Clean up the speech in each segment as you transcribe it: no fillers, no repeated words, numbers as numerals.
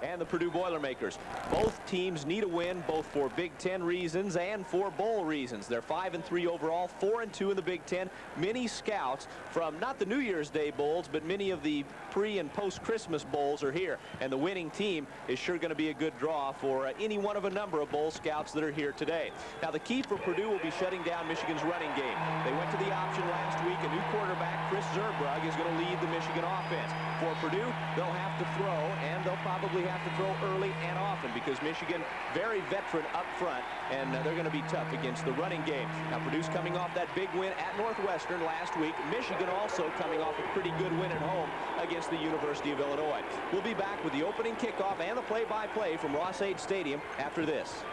and the Purdue Boilermakers. Both teams need a win, both for Big Ten reasons and for bowl reasons. They're 5-3 overall, 4-2 in the Big Ten. Many scouts from not the New Year's Day bowls, but many of the pre- and post-Christmas bowls are here, and the winning team is sure going to be a good draw for any one of a number of bowl scouts that are here today. Now, the key for Purdue will be shutting down Michigan's running game. They went to the option last week. A new quarterback, Chris Zerbrugg, is going to lead the Michigan offense. For Purdue, they'll have to throw, and they'll probably have to throw early and often because Michigan, very veteran up front, and they're going to be tough against the running game. Now, Purdue's coming off that big win at Northwestern last week. Michigan also coming off a pretty good win at home against the University of Illinois. We'll be back with the opening kickoff and the play-by-play from Ross-Ade Stadium after this.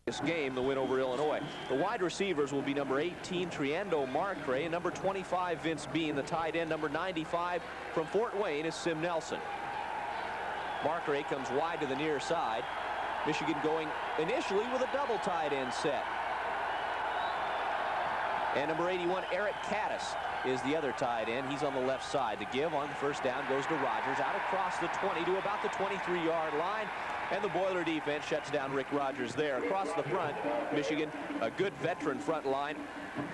This game, the win over Illinois. The wide receivers will be number 18, Triendo Marcray, and number 25, Vince Bean. The tight end, number 95, from Fort Wayne, is Sim Nelson. Marcray comes wide to the near side. Michigan going initially with a double tight end set. And number 81, Eric Caddis, is the other tight end. He's on the left side. The give on the first down goes to Rogers out across the 20 to about the 23-yard line. And the Boiler defense shuts down Rick Rogers there. Across the front, Michigan, a good veteran front line.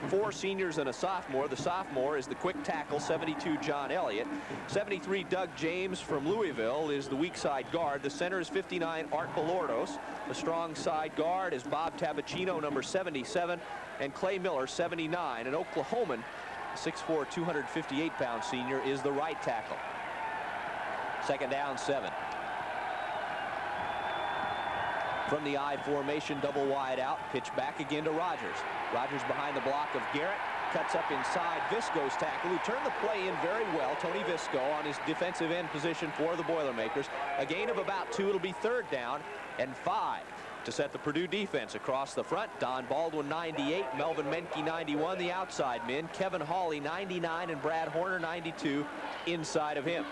4 seniors and a sophomore. The sophomore is the quick tackle, 72, John Elliott. 73, Doug James from Louisville is the weak side guard. The center is 59, Art Belordos. The strong side guard is Bob Tabacino, number 77, and Clay Miller, 79. An Oklahoman, 6'4", 258-pound senior, is the right tackle. Second down, 7. From the I formation, double wide out, pitch back again to Rogers. Rogers behind the block of Garrett, cuts up inside Visco's tackle, who turned the play in very well. Tony Visco on his defensive end position for the Boilermakers. A gain of about 2. It'll be third down and 5 to set the Purdue defense. Across the front, Don Baldwin, 98, Melvin Menke, 91, the outside men. Kevin Hawley, 99, and Brad Horner, 92, inside of him.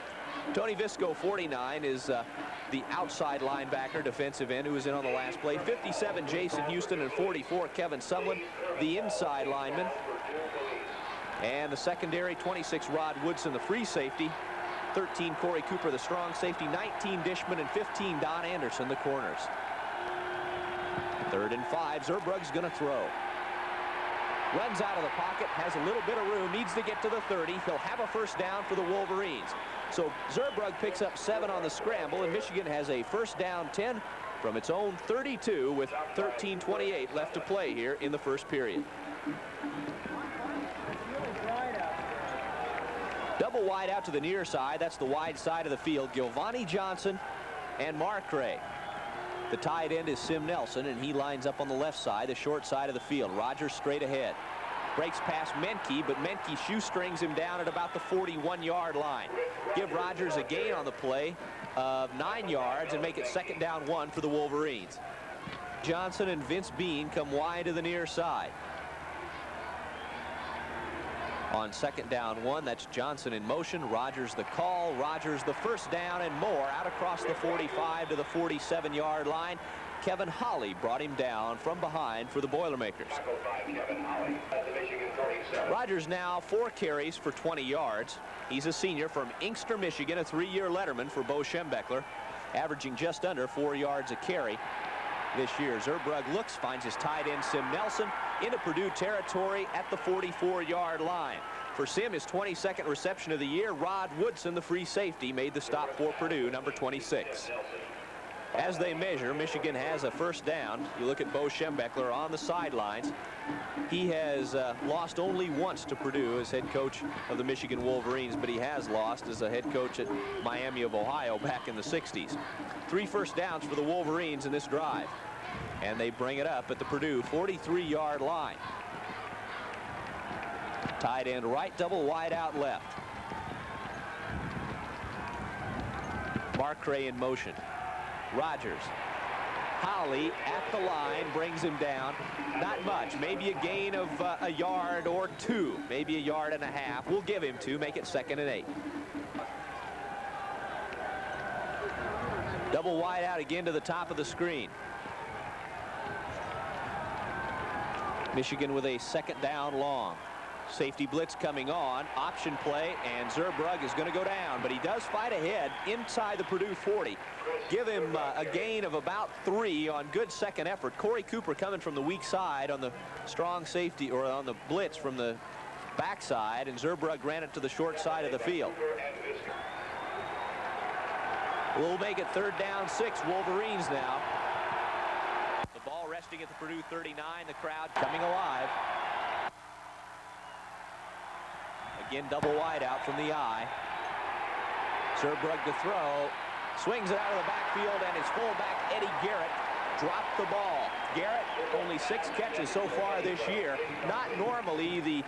Tony Visco, 49, is the outside linebacker, defensive end, who was in on the last play. 57, Jason Houston, and 44, Kevin Sumlin, the inside lineman. And the secondary, 26, Rod Woodson, the free safety. 13, Corey Cooper, the strong safety. 19, Dishman, and 15, Don Anderson, the corners. Third and 5, Zerbrugg's going to throw. Runs out of the pocket, has a little bit of room, needs to get to the 30. He'll have a first down for the Wolverines. So Zerbrugg picks up 7 on the scramble, and Michigan has a first down 10 from its own 32 with 13:28 left to play here in the first period. Double wide out to the near side. That's the wide side of the field. Gilvani Johnson and Marcray. The tight end is Sim Nelson, and he lines up on the left side, the short side of the field. Rogers straight ahead. Breaks past Menke, but Menke shoestrings him down at about the 41-yard line. Give Rogers a gain on the play of 9 yards and make it second down 1 for the Wolverines. Johnson and Vince Bean come wide to the near side. On second down 1, that's Johnson in motion. Rogers the call. Rogers the first down and more out across the 45 to the 47-yard line. Kevin Hawley brought him down from behind for the Boilermakers. Rogers now 4 carries for 20 yards. He's a senior from Inkster, Michigan, a 3-year letterman for Bo Schembechler, averaging just under 4 yards a carry this year. Zerbrugg looks, finds his tight end Sim Nelson into Purdue territory at the 44-yard line. For Sim, his 22nd reception of the year. Rod Woodson, the free safety, made the stop for Purdue, number 26. As they measure, Michigan has a first down. You look at Bo Schembechler on the sidelines. He has lost only once to Purdue as head coach of the Michigan Wolverines, but he has lost as a head coach at Miami of Ohio back in the 60s. 3 first downs for the Wolverines in this drive. And they bring it up at the Purdue 43-yard line. Tight end right, double wide out left. Marcray in motion. Rogers. Hawley at the line, brings him down. Not much, maybe a gain of a yard or 2, maybe a yard and a half. We'll give him 2, make it second and 8. Double wide out again to the top of the screen. Michigan with a second down long. Safety blitz coming on. Option play, and Zerbrugge is going to go down, but he does fight ahead inside the Purdue 40. Give him a gain of about 3 on good second effort. Corey Cooper coming from the weak side on the strong safety, or on the blitz from the backside, and Zerbrugge ran it to the short side of the field. We'll make it 3rd down 6, Wolverines now. The ball resting at the Purdue 39, the crowd coming alive. Again, double wide out from the eye. Zerbrugge to throw. Swings it out of the backfield, and his fullback, Eddie Garrett, dropped the ball. Garrett, only 6 catches so far this year. Not normally the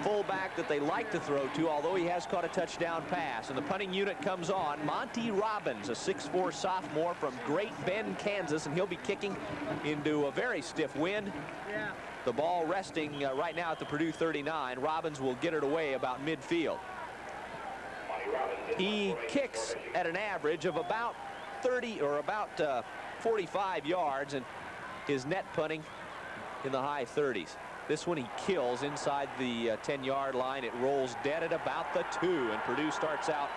fullback that they like to throw to, although he has caught a touchdown pass. And the punting unit comes on. Monty Robbins, a 6'4" sophomore from Great Bend, Kansas, and he'll be kicking into a very stiff wind. Yeah. The ball resting right now at the Purdue 39. Robbins will get it away about midfield. He kicks at an average of about 30 or about 45 yards, and his net punting in the high 30s. This one he kills inside the 10-yard line. It rolls dead at about the 2, and Purdue starts out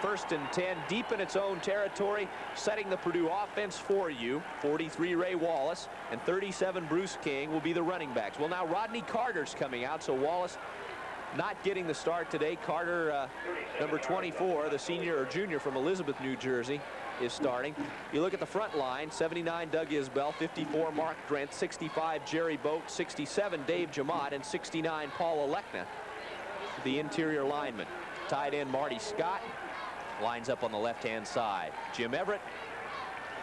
1st and 10, deep in its own territory, setting the Purdue offense for you. 43 Ray Wallace and 37 Bruce King will be the running backs. Well, now Rodney Carter's coming out, so Wallace not getting the start today. Carter, number 24, the senior or junior from Elizabeth, New Jersey, is starting. You look at the front line: 79 Doug Isbell, 54 Mark Drent, 65 Jerry Boat, 67 Dave Jamot, and 69 Paul Alekna, the interior lineman. Tight end Marty Scott lines up on the left-hand side. Jim Everett,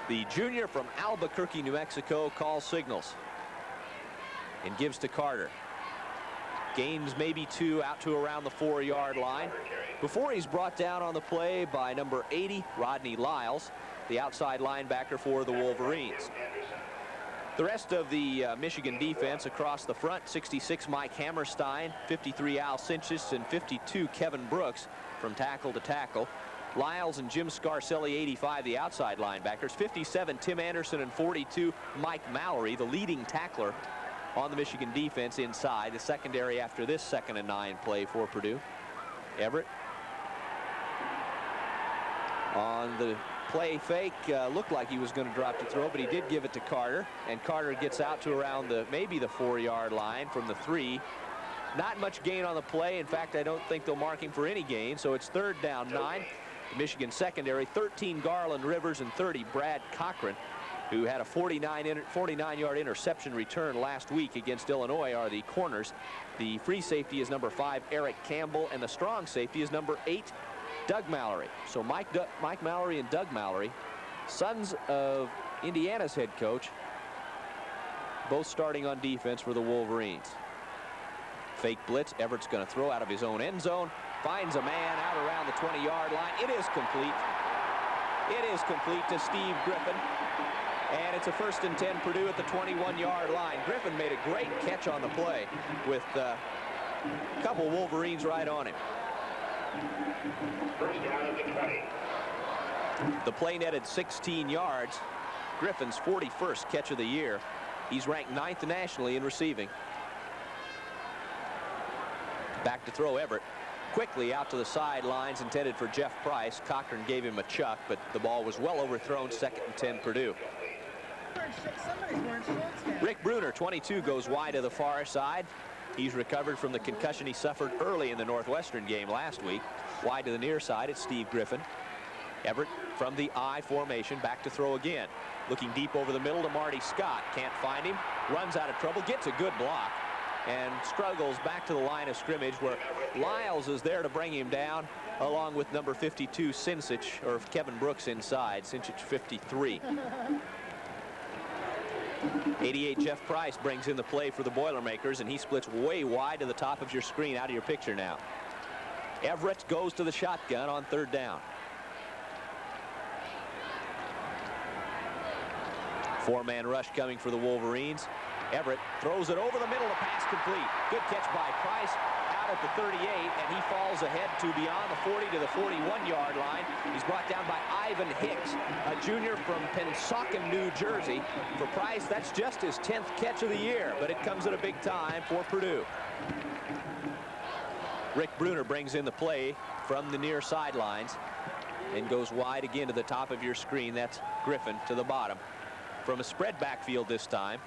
the junior from Albuquerque, New Mexico, calls signals and gives to Carter. Gains maybe 2 out to around the 4-yard line before he's brought down on the play by number 80 Rodney Lyles, the outside linebacker for the Wolverines. The rest of the Michigan defense across the front: 66 Mike Hammerstein, 53 Al Cinchis, and 52 Kevin Brooks from tackle to tackle. Lyles and Jim Scarcelli, 85, the outside linebackers. 57 Tim Anderson, and 42 Mike Mallory, the leading tackler on the Michigan defense inside. The secondary after this 2nd and 9 play for Purdue. Everett on the play fake, looked like he was going to drop to throw, but he did give it to Carter, and Carter gets out to around maybe the 4-yard line from the 3. Not much gain on the play. In fact, I don't think they'll mark him for any gain, so it's 3rd down 9. The Michigan secondary: 13 Garland Rivers and 30 Brad Cochran, who had a 49-yard interception return last week against Illinois, are the corners. The free safety is number 5 Eric Campbell, and the strong safety is number 8 Doug Mallory. So Mike Mallory and Doug Mallory, sons of Indiana's head coach, both starting on defense for the Wolverines. Fake blitz. Everett's going to throw out of his own end zone. Finds a man out around the 20-yard line. It is complete. It is complete to Steve Griffin. And it's a 1st and 10 Purdue at the 21-yard line. Griffin made a great catch on the play with a couple Wolverines right on him. 1st down at the 20. The play netted 16 yards. Griffin's 41st catch of the year. He's ranked 9th nationally in receiving. Back to throw Everett. Quickly out to the sidelines, intended for Jeff Price. Cochran gave him a chuck, but the ball was well overthrown. 2nd and 10 Purdue. Rick Bruner, 22, goes wide to the far side. He's recovered from the concussion he suffered early in the Northwestern game last week. Wide to the near side, it's Steve Griffin. Everett from the I formation, back to throw again. Looking deep over the middle to Marty Scott. Can't find him. Runs out of trouble. Gets a good block. And struggles back to the line of scrimmage, where Lyles is there to bring him down, along with number 52 Sincich, or Kevin Brooks inside. Sincich 53. 88 Jeff Price brings in the play for the Boilermakers, and he splits way wide to the top of your screen, out of your picture now. Everett goes to the shotgun on 3rd down. 4-man rush coming for the Wolverines. Everett throws it over the middle, a pass complete. Good catch by Price out at the 38, and he falls ahead to beyond the 40 to the 41-yard line. He's brought down by Ivan Hicks, a junior from Pennsauken, New Jersey. For Price, that's just his 10th catch of the year, but it comes at a big time for Purdue. Rick Bruner brings in the play from the near sidelines and goes wide again to the top of your screen. That's Griffin to the bottom from a spread backfield this time.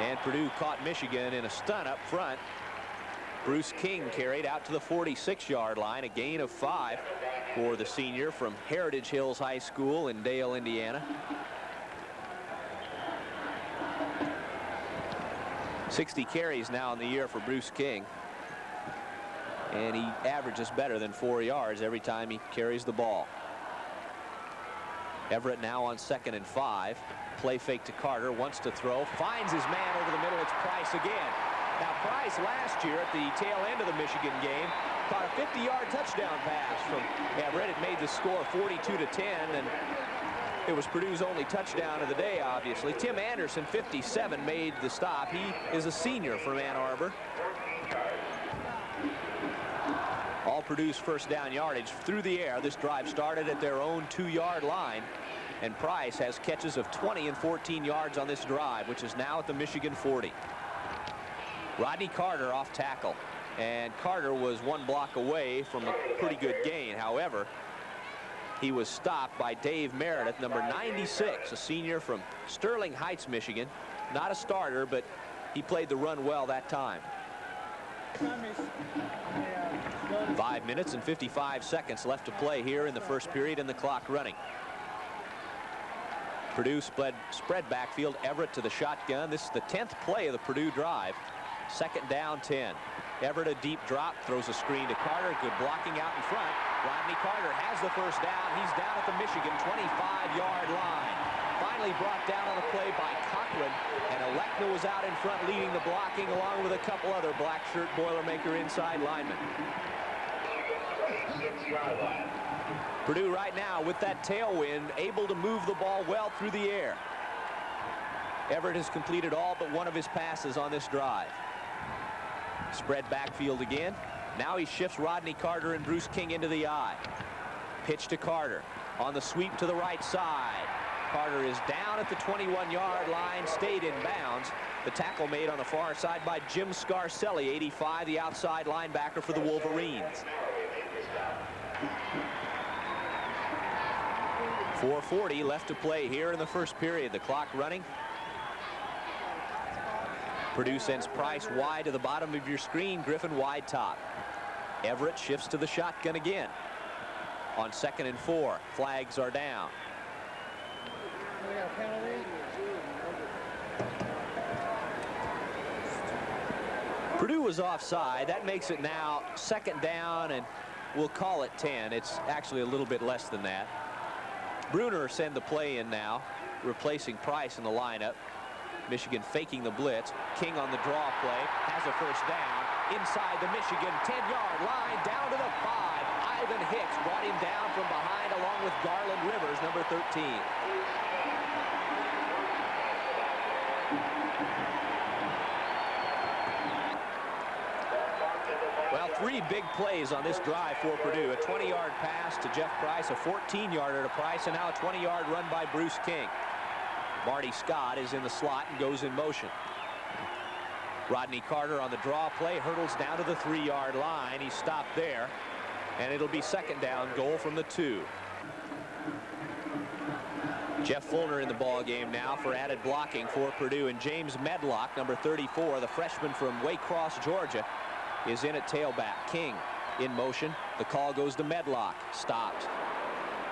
And Purdue caught Michigan in a stun up front. Bruce King carried out to the 46-yard line, a gain of 5 for the senior from Heritage Hills High School in Dale, Indiana. 60 carries now in the year for Bruce King. And he averages better than 4 yards every time he carries the ball. Everett now on 2nd and 5. Play fake to Carter, wants to throw, finds his man over the middle. It's Price again. Now Price last year at the tail end of the Michigan game caught a 50-yard touchdown pass from Everett. It made the score 42-10, and it was Purdue's only touchdown of the day, obviously. Tim Anderson, 57, made the stop. He is a senior from Ann Arbor. All Purdue's first down yardage through the air. This drive started at their own 2-yard line, and Price has catches of 20 and 14 yards on this drive, which is now at the Michigan 40. Rodney Carter off tackle, and Carter was 1 block away from a pretty good gain. However, he was stopped by Dave Meredith, number 96, a senior from Sterling Heights, Michigan. Not a starter, but he played the run well that time. 5 minutes and 55 seconds left to play here in the first period, and the clock running. Purdue spread backfield. Everett to the shotgun. This is the 10th play of the Purdue drive. 2nd down, 10. Everett a deep drop, throws a screen to Carter. Good blocking out in front. Rodney Carter has the first down. He's down at the Michigan 25-yard line. Finally brought down on the play by Cochran, and Alekna was out in front leading the blocking along with a couple other black shirt Boilermaker inside linemen. Purdue right now with that tailwind able to move the ball well through the air. Everett has completed all but one of his passes on this drive. Spread backfield again. Now he shifts Rodney Carter and Bruce King into the eye. Pitch to Carter on the sweep to the right side. Carter is down at the 21-yard line, stayed in bounds. The tackle made on the far side by Jim Scarcelli, 85, the outside linebacker for the Wolverines. 4:40 left to play here in the first period. The clock running. Purdue sends Price wide to the bottom of your screen. Griffin wide top. Everett shifts to the shotgun again. On 2nd and 4, flags are down. Purdue was offside. That makes it now 2nd down, and we'll call it 10. It's actually a little bit less than that. Bruner send the play in now, replacing Price in the lineup. Michigan faking the blitz. King on the draw play, has a first down inside the Michigan 10-yard line, down to the 5. Ivan Hicks brought him down from behind along with Garland Rivers, number 13. Well, 3 big plays on this drive for Purdue. A 20-yard pass to Jeff Price, a 14-yarder to Price, and now a 20-yard run by Bruce King. Marty Scott is in the slot and goes in motion. Rodney Carter on the draw play, hurdles down to the 3-yard line. He's stopped there, and it'll be 2nd down, goal from the 2. Jeff Fulner in the ball game now for added blocking for Purdue, and James Medlock, number 34, the freshman from Waycross, Georgia, is in at tailback. King in motion. The call goes to Medlock. Stopped.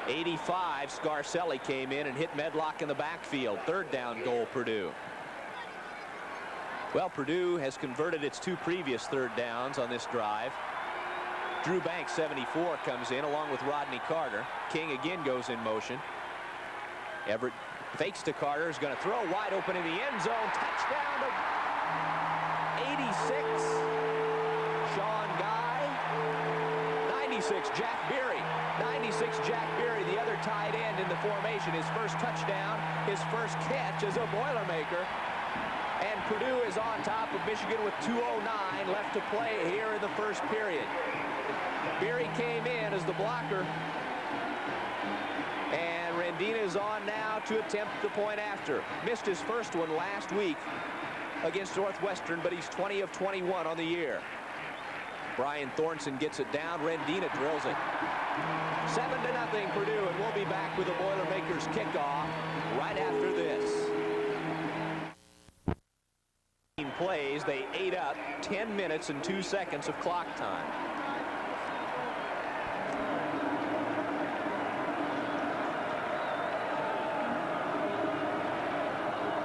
85, Scarcelli came in and hit Medlock in the backfield. 3rd down, goal, Purdue. Well, Purdue has converted its 2 previous 3rd downs on this drive. Drew Banks, 74, comes in along with Rodney Carter. King again goes in motion. Everett fakes to Carter, is going to throw wide open in the end zone. Touchdown to 86, Sean Guy. 96, Jack Beery. 96, Jack Beery, the other tight end in the formation. His first touchdown, his first catch as a Boilermaker. And Purdue is on top of Michigan with 2:09 left to play here in the first period. Beery came in as the blocker. And Rendina is on now to attempt the point after. Missed his first one last week against Northwestern, but he's 20 of 21 on the year. Brian Thornton gets it down. Rendina drills it. 7-0 Purdue, and we'll be back with the Boilermakers kickoff right after this. Plays, they ate up 10 minutes and 2 seconds of clock time.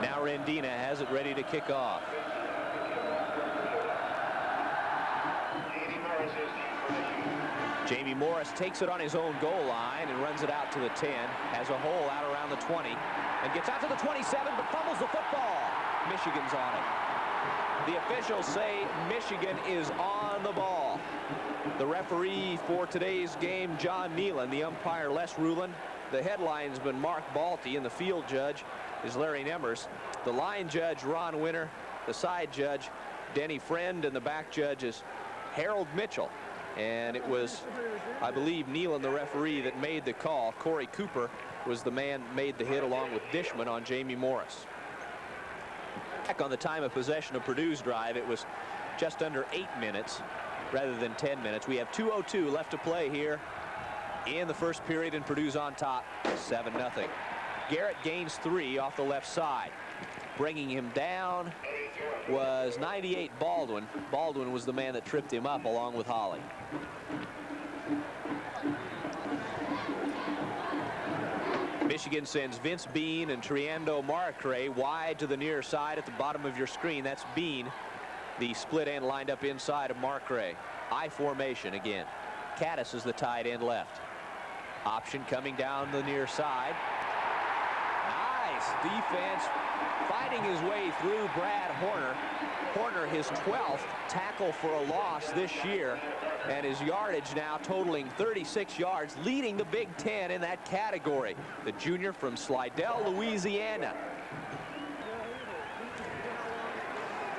Now Rendina has it ready to kick off. Jamie Morris takes it on his own goal line and runs it out to the 10, has a hole out around the 20, and gets out to the 27, but fumbles the football. Michigan's on it. The officials say Michigan is on the ball. The referee for today's game, John Nealon. The umpire, Les Rulin. The headlinesman, Mark Balti. And the field judge is Larry Nemmers. The line judge, Ron Winter. The side judge, Denny Friend. And the back judge is Harold Mitchell. And it was, I believe, Nealon, the referee, that made the call. Corey Cooper was the man that made the hit along with Dishman on Jamie Morris. Back on the time of possession of Purdue's drive, it was just under 8 minutes rather than 10 minutes. We have 2:02 left to play here in the first period, and Purdue's on top 7-0. Garrett gains 3 off the left side. Bringing him down was 98 Baldwin. Baldwin was the man that tripped him up along with Holly. Michigan sends Vince Bean and Triando Marcre wide to the near side at the bottom of your screen. That's Bean, the split end lined up inside of Marcre. I formation again. Caddis is the tight end left. Option coming down the near side. Nice defense, fighting his way through Brad Horner. Horner, his 12th tackle for a loss this year, and his yardage now totaling 36 yards, leading the Big Ten in that category. The junior from Slidell, Louisiana.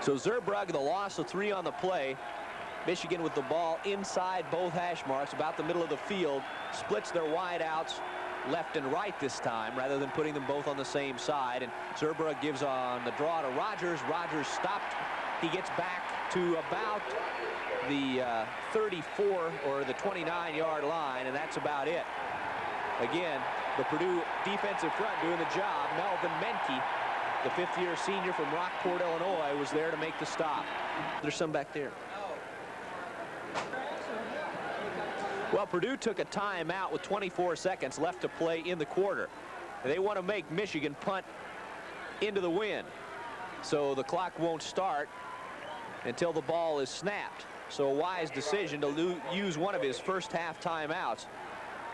So Zerbrugg, the loss of 3 on the play. Michigan with the ball inside both hash marks, about the middle of the field, splits their wideouts left and right this time rather than putting them both on the same side. And Zerbrugg gives on the draw to Rogers. Rogers stopped. He gets back to about the 34 or the 29-yard line, and that's about it. Again, the Purdue defensive front doing the job. Melvin Menke, the 5th-year senior from Rockport, Illinois, was there to make the stop. There's some back there. Well, Purdue took a timeout with 24 seconds left to play in the quarter. They want to make Michigan punt into the wind, so the clock won't start until the ball is snapped. So a wise decision to use one of his first half timeouts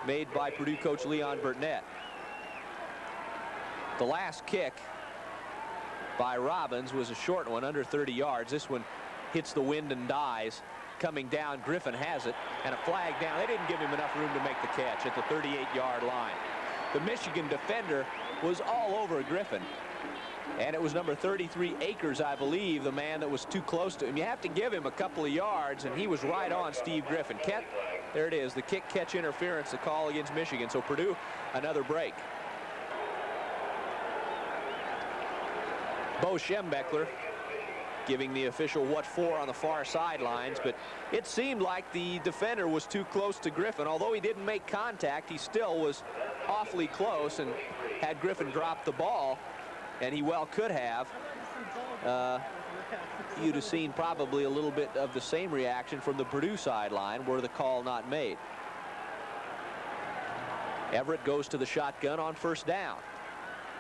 made by Purdue coach Leon Burnett. The last kick by Robbins was a short one, under 30 yards. This one hits the wind and dies. Coming down, Griffin has it, and a flag down. They didn't give him enough room to make the catch at the 38-yard line. The Michigan defender was all over Griffin, and it was number 33 Akers, I believe, the man that was too close to him. You have to give him a couple of yards, and he was right on Steve Griffin. There it is, the kick-catch interference, the call against Michigan. So Purdue, another break. Bo Schembechler giving the official what for on the far sidelines, but it seemed like the defender was too close to Griffin. Although he didn't make contact, he still was awfully close, and had Griffin dropped the ball, and he well could have, you'd have seen probably a little bit of the same reaction from the Purdue sideline were the call not made. Everett goes to the shotgun on first down.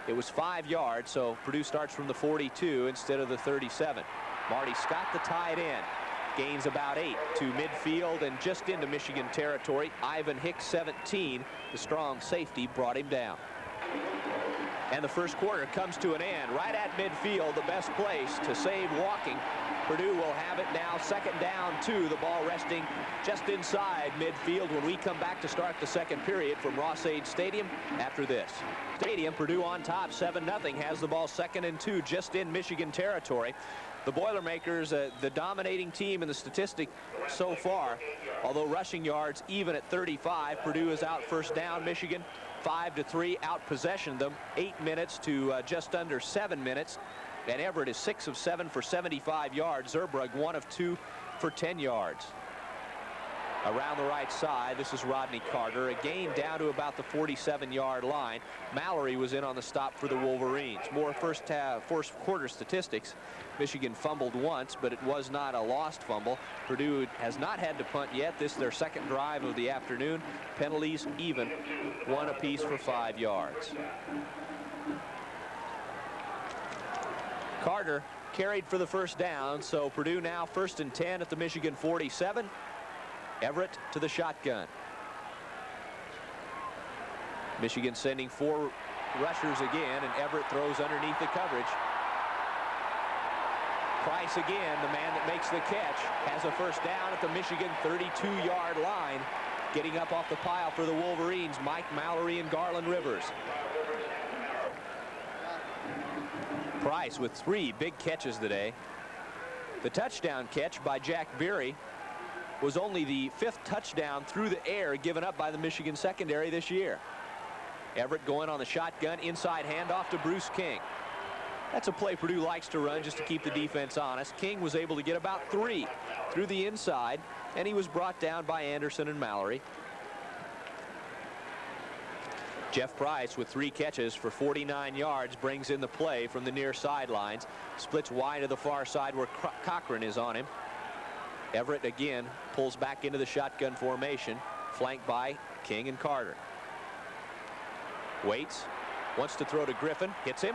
It was 5 yards, so Purdue starts from the 42 instead of the 37. Marty Scott, the tight end, gains about 8 to midfield and just into Michigan territory. Ivan Hicks, 17, the strong safety, brought him down. And the first quarter comes to an end right at midfield, the best place to save walking. Purdue will have it now, 2nd down 2, the ball resting just inside midfield when we come back to start the second period from Ross-Ade Stadium after this. Purdue on top, 7-0, has the ball 2nd and 2 just in Michigan territory. The Boilermakers, the dominating team in the statistic so far, although rushing yards even at 35. Purdue is out first down Michigan 5-3, out possession them 8 minutes to just under 7 minutes And Everett is 6 of 7 for 75 yards. Zerbrugg 1 of 2 for 10 yards. Around the right side, this is Rodney Carter. A gain down to about the 47-yard line. Mallory was in on the stop for the Wolverines. More first quarter statistics. Michigan fumbled once, but it was not a lost fumble. Purdue has not had to punt yet. This is their second drive of the afternoon. Penalties even, 1 apiece for 5 yards. Carter carried for the first down, so Purdue now 1st and 10 at the Michigan 47. Everett to the shotgun. Michigan sending 4 rushers again, and Everett throws underneath the coverage. Price again, the man that makes the catch, has a first down at the Michigan 32-yard line. Getting up off the pile for the Wolverines, Mike Mallory and Garland Rivers. Price with 3 big catches today. The touchdown catch by Jack Beery was only the 5th touchdown through the air given up by the Michigan secondary this year. Everett going on the shotgun, inside handoff to Bruce King. That's a play Purdue likes to run just to keep the defense honest. King was able to get about 3 through the inside, and he was brought down by Anderson and Mallory. Jeff Price with 3 catches for 49 yards brings in the play from the near sidelines. Splits wide to the far side where Cochran is on him. Everett again pulls back into the shotgun formation, flanked by King and Carter. Waits, wants to throw to Griffin, hits him.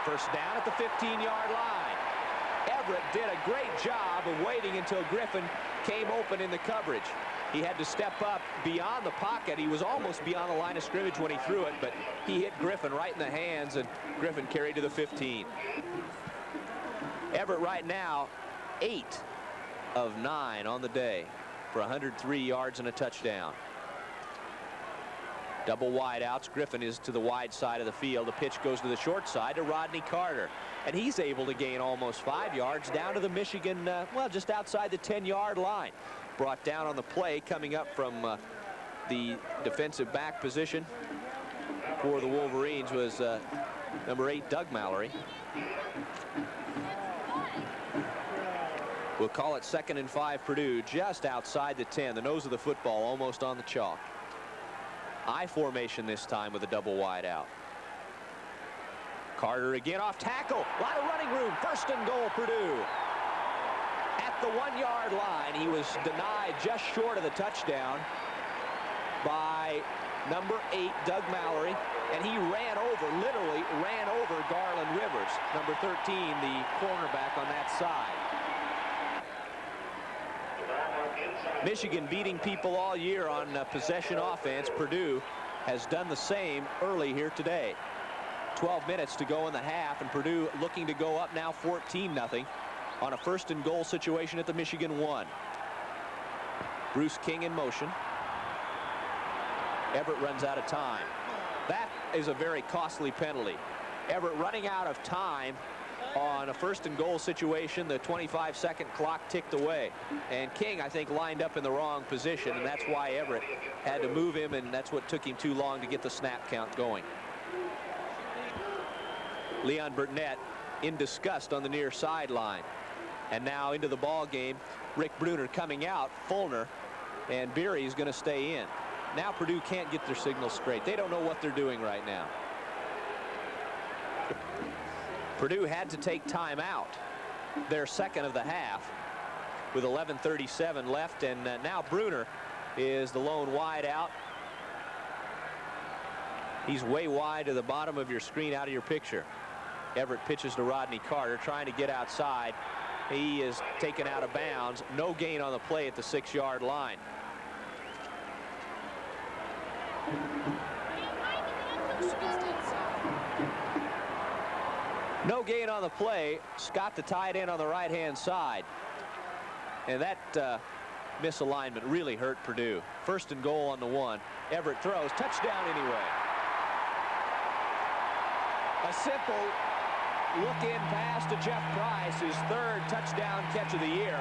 First down at the 15-yard line. Everett did a great job of waiting until Griffin came open in the coverage. He had to step up beyond the pocket. He was almost beyond the line of scrimmage when he threw it, but he hit Griffin right in the hands, and Griffin carried to the 15. Everett right now 8 of 9 on the day for 103 yards and a touchdown. Double wide outs. Griffin is to the wide side of the field. The pitch goes to the short side to Rodney Carter, and he's able to gain almost 5 yards down to the Michigan, well, just outside the 10-yard line. Brought down on the play coming up from the defensive back position for the Wolverines was number 8, Doug Mallory. We'll call it 2nd and 5 Purdue, just outside the 10. The nose of the football almost on the chalk. I formation this time with a double wide out. Carter again off tackle. A lot of running room. 1st and goal Purdue. At the 1-yard line, he was denied just short of the touchdown by number 8, Doug Mallory, and he ran over, literally ran over Garland Rivers, number 13, the cornerback on that side. Michigan beating people all year on possession offense. Purdue has done the same early here today. 12 minutes to go in the half, and Purdue looking to go up now 14-0 on a 1st and goal situation at the Michigan 1. Bruce King in motion. Everett runs out of time. That is a very costly penalty. Everett running out of time on a 1st and goal situation. The 25-second clock ticked away, and King, I think, lined up in the wrong position, and that's why Everett had to move him, and that's what took him too long to get the snap count going. Leon Burnett in disgust on the near sideline, and now into the ball game. Rick Bruner coming out, Fulner, and Beery is going to stay in. Now Purdue can't get their signal straight. They don't know what they're doing right now. Purdue had to take time out, their 2nd of the half, with 11:37 left, and now Bruner is the lone wide out. He's way wide to the bottom of your screen, out of your picture. Everett pitches to Rodney Carter, trying to get outside. He is taken out of bounds. No gain on the play at the 6-yard line. No gain on the play. Scott, the tight end, on the right-hand side. And that misalignment really hurt Purdue. 1st and goal on the 1. Everett throws. Touchdown anyway. A simple look-in pass to Jeff Price, his 3rd touchdown catch of the year.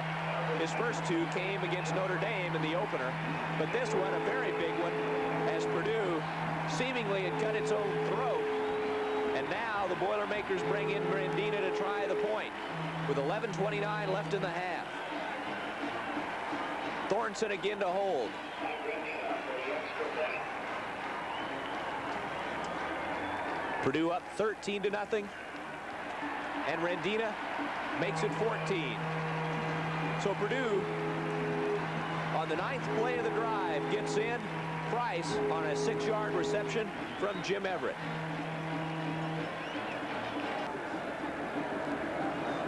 His first 2 came against Notre Dame in the opener, but this one, a very big one, as Purdue seemingly had cut its own throat. And now now the Boilermakers bring in Grandina to try the point with 11:29 left in the half. Thornton again to hold. Purdue up 13-0, and Grandina makes it 14. So Purdue, on the 9th play of the drive, gets in. Price on a 6-yard reception from Jim Everett.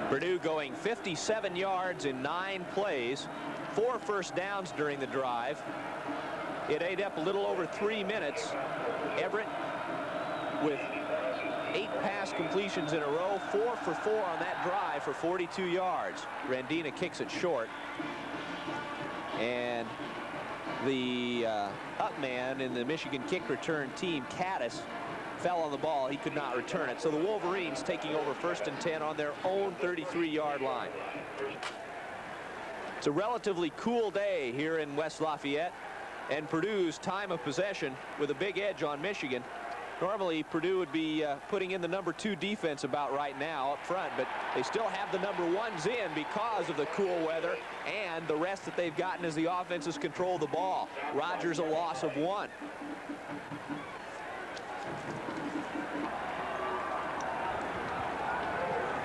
Purdue going 57 yards in 9 plays, 4 first downs during the drive. It ate up a little over 3 minutes. Everett with 8 pass completions in a row, 4 for 4 on that drive for 42 yards. Grandina kicks it short. And the up man in the Michigan kick return team, Caddis, fell on the ball. He could not return it. So the Wolverines taking over 1st and 10 on their own 33-yard line. It's a relatively cool day here in West Lafayette, and Purdue's time of possession with a big edge on Michigan. Normally Purdue would be putting in the number 2 defense about right now up front, but they still have the number 1s in because of the cool weather and the rest that they've gotten as the offenses control the ball. Rogers a loss of 1.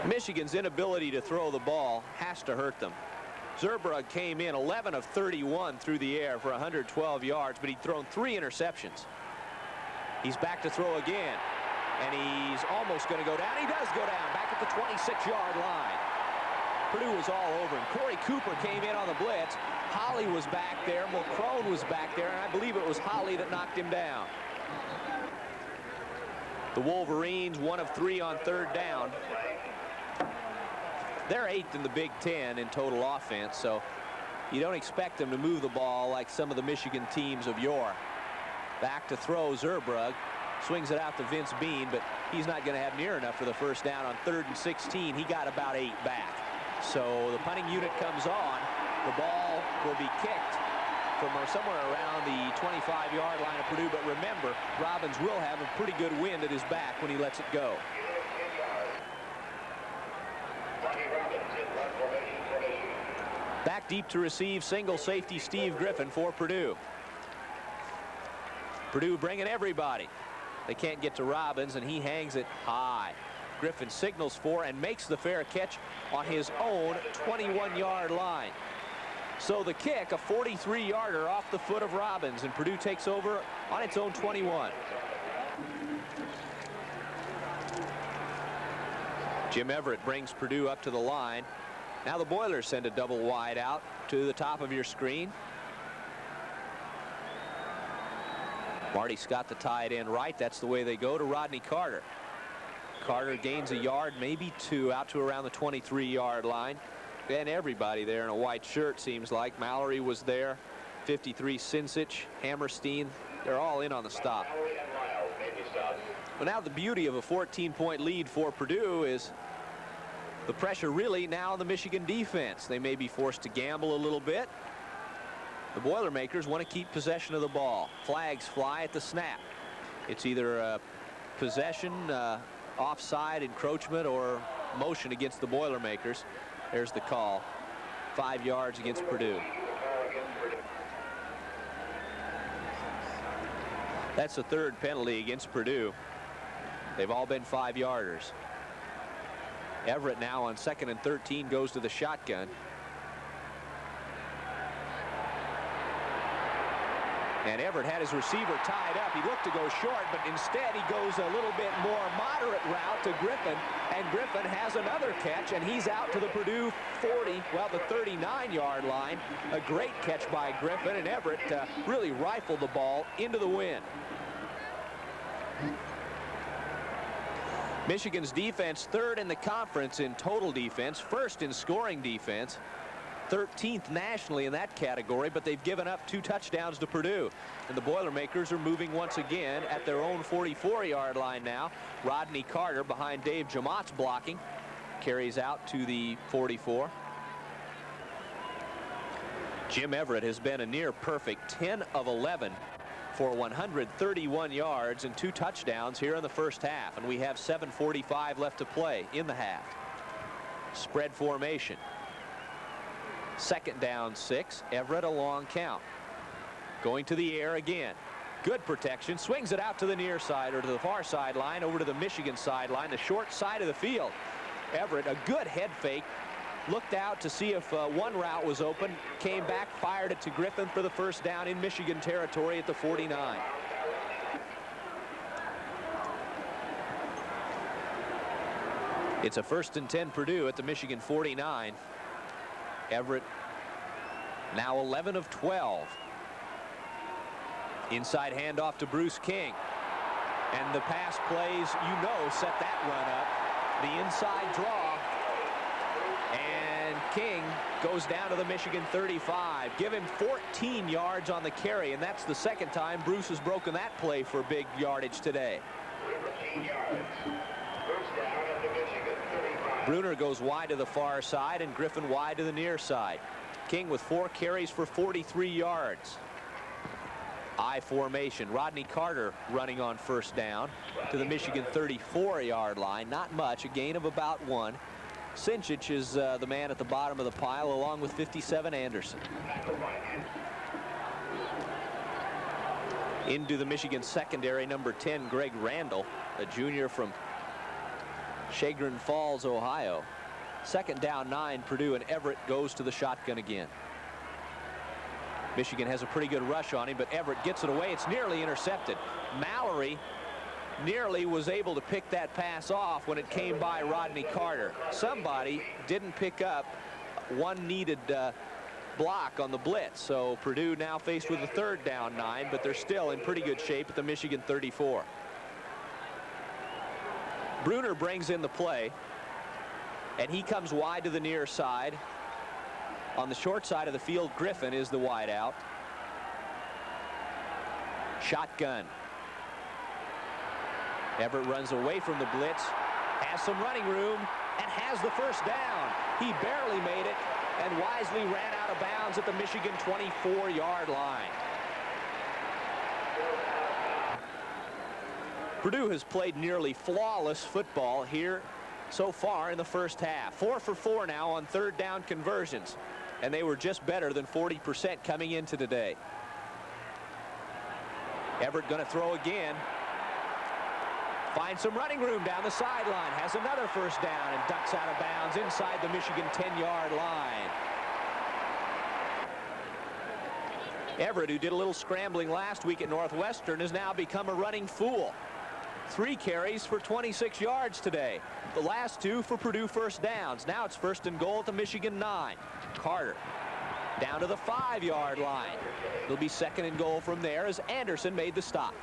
Michigan's inability to throw the ball has to hurt them. Zurbrugg came in 11 of 31 through the air for 112 yards, but he'd thrown 3 interceptions. He's back to throw again, and he's almost going to go down. He does go down, back at the 26-yard line. Purdue was all over him. Corey Cooper came in on the blitz. Holly was back there. Mulcrone was back there, and I believe it was Holly that knocked him down. The Wolverines 1 of 3 on 3rd down. They're 8th in the Big Ten in total offense, so you don't expect them to move the ball like some of the Michigan teams of yore. Back to throw, Zurbrugg swings it out to Vince Bean, but he's not going to have near enough for the 1st down on 3rd and 16. He got about 8 back. So the punting unit comes on. The ball will be kicked from somewhere around the 25-yard line of Purdue. But remember, Robbins will have a pretty good wind at his back when he lets it go. Back deep to receive, single safety Steve Griffin for Purdue. Purdue bringing everybody. They can't get to Robbins, and he hangs it high. Griffin signals for and makes the fair catch on his own 21-yard line. So the kick, a 43-yarder off the foot of Robbins, and Purdue takes over on its own 21. Jim Everett brings Purdue up to the line. Now the Boilers send a double wide out to the top of your screen. Marty Scott to tie it in right. That's the way they go to Rodney Carter. Carter gains a yard, maybe 2, out to around the 23-yard line. And everybody there in a white shirt seems like. Mallory was there, 53 Sinsich, Hammerstein. They're all in on the stop. But now the beauty of a 14-point lead for Purdue is the pressure really now on the Michigan defense. They may be forced to gamble a little bit. The Boilermakers want to keep possession of the ball. Flags fly at the snap. It's either a possession, offside, encroachment, or motion against the Boilermakers. There's the call. 5 yards against Purdue. That's the 3rd penalty against Purdue. They've all been 5-yarders. Everett now on 2nd and 13 goes to the shotgun. And Everett had his receiver tied up. He looked to go short, but instead he goes a little bit more moderate route to Griffin. And Griffin has another catch, and he's out to the Purdue 40, well, the 39-yard line. A great catch by Griffin, and Everett really rifled the ball into the wind. Michigan's defense 3rd in the conference in total defense, 1st in scoring defense, 13th nationally in that category, but they've given up 2 touchdowns to Purdue. And the Boilermakers are moving once again at their own 44-yard line now. Rodney Carter behind Dave Jamott's blocking carries out to the 44. Jim Everett has been a near perfect 10 of 11 for 131 yards and 2 touchdowns here in the first half, and we have 7:45 left to play in the half. Spread formation. 2nd down 6. Everett, a long count. Going to the air again. Good protection. Swings it out to the near side, or to the far sideline, over to the Michigan sideline, the short side of the field. Everett, a good head fake. Looked out to see if one route was open. Came back, fired it to Griffin for the first down in Michigan territory at the 49. It's a 1st and 10 Purdue at the Michigan 49. Everett now 11 of 12. Inside handoff to Bruce King. And the pass plays, set that run up. The inside draw. And King goes down to the Michigan 35. Give him 14 yards on the carry, and that's the 2nd time Bruce has broken that play for big yardage today. Bruner goes wide to the far side, and Griffin wide to the near side. King with 4 carries for 43 yards. I formation. Rodney Carter running on 1st down to the Michigan 34-yard line. Not much, a gain of about 1. Sinchich is the man at the bottom of the pile, along with 57 Anderson. Into the Michigan secondary, number 10, Greg Randall, a junior from Chagrin Falls, Ohio. 2nd down 9, Purdue, and Everett goes to the shotgun again. Michigan has a pretty good rush on him, but Everett gets it away. It's nearly intercepted. Mallory nearly was able to pick that pass off when it came by Rodney Carter. Somebody didn't pick up one needed block on the blitz. So Purdue now faced with a 3rd down 9, but they're still in pretty good shape at the Michigan 34. Bruner brings in the play, and he comes wide to the near side. On the short side of the field, Griffin is the wide out. Shotgun. Everett runs away from the blitz, has some running room, and has the 1st down. He barely made it and wisely ran out of bounds at the Michigan 24-yard line. Purdue has played nearly flawless football here so far in the first half. 4 for 4 now on 3rd down conversions, and they were just better than 40% coming into today. Everett going to throw again. Finds some running room down the sideline. Has another 1st down and ducks out of bounds inside the Michigan 10-yard line. Everett, who did a little scrambling last week at Northwestern, has now become a running fool. 3 carries for 26 yards today. The last 2 for Purdue 1st downs. Now it's 1st and goal at the Michigan 9. Carter down to the 5-yard line. It'll be 2nd and goal from there as Anderson made the stop.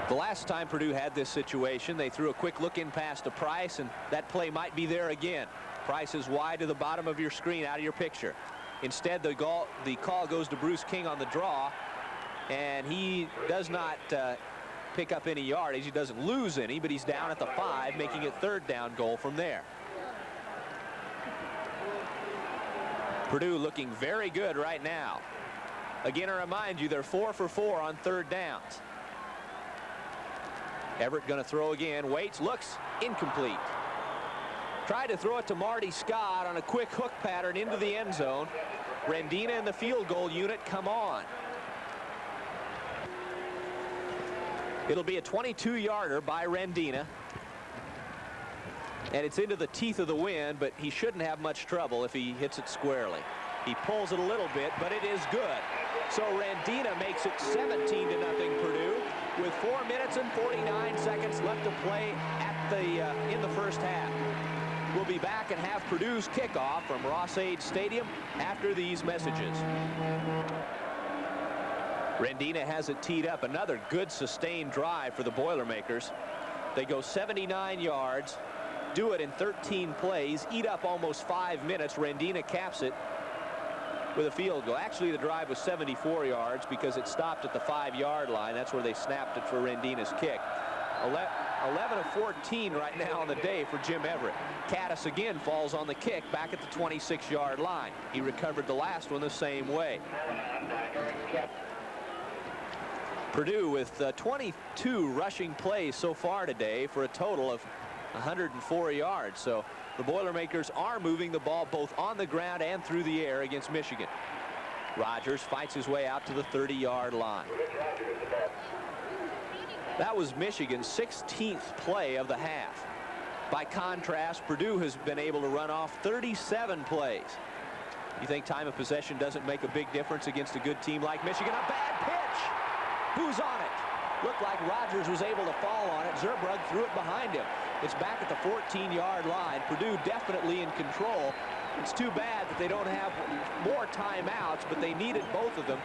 The last time Purdue had this situation, they threw a quick look-in pass to Price, and that play might be there again. Price is wide to the bottom of your screen, out of your picture. Instead, the call goes to Bruce King on the draw, and he does not pick up any yardage. He doesn't lose any, but he's down at the 5, making it 3rd down goal from there. Purdue looking very good right now. Again, I remind you, they're 4 for 4 on 3rd downs. Everett going to throw again. Waits, looks, incomplete. Tried to throw it to Marty Scott on a quick hook pattern into the end zone. Rendina and the field goal unit come on. It'll be a 22-yarder by Rendina. And it's into the teeth of the wind, but he shouldn't have much trouble if he hits it squarely. He pulls it a little bit, but it is good. So Rendina makes it 17-0 Purdue with 4 minutes and 49 seconds left to play at in the first half. We'll be back and have Purdue's kickoff from Ross-Ade Stadium after these messages. Rendina has it teed up. Another good sustained drive for the Boilermakers. They go 79 yards, do it in 13 plays, eat up almost 5 minutes. Rendina caps it with a field goal. Actually, the drive was 74 yards because it stopped at the 5-yard line. That's where they snapped it for Rendina's kick. 11 of 14 right now on the day for Jim Everett. Caddis again falls on the kick back at the 26-yard line. He recovered the last one the same way. Purdue with 22 rushing plays so far today for a total of 104 yards. So the Boilermakers are moving the ball both on the ground and through the air against Michigan. Rogers fights his way out to the 30-yard line. That was Michigan's 16th play of the half. By contrast, Purdue has been able to run off 37 plays. You think time of possession doesn't make a big difference against a good team like Michigan? A bad pitch. Who's on it? Looked like Rogers was able to fall on it. Zerbrug threw it behind him. It's back at the 14-yard line. Purdue definitely in control. It's too bad that they don't have more timeouts, but they needed both of them.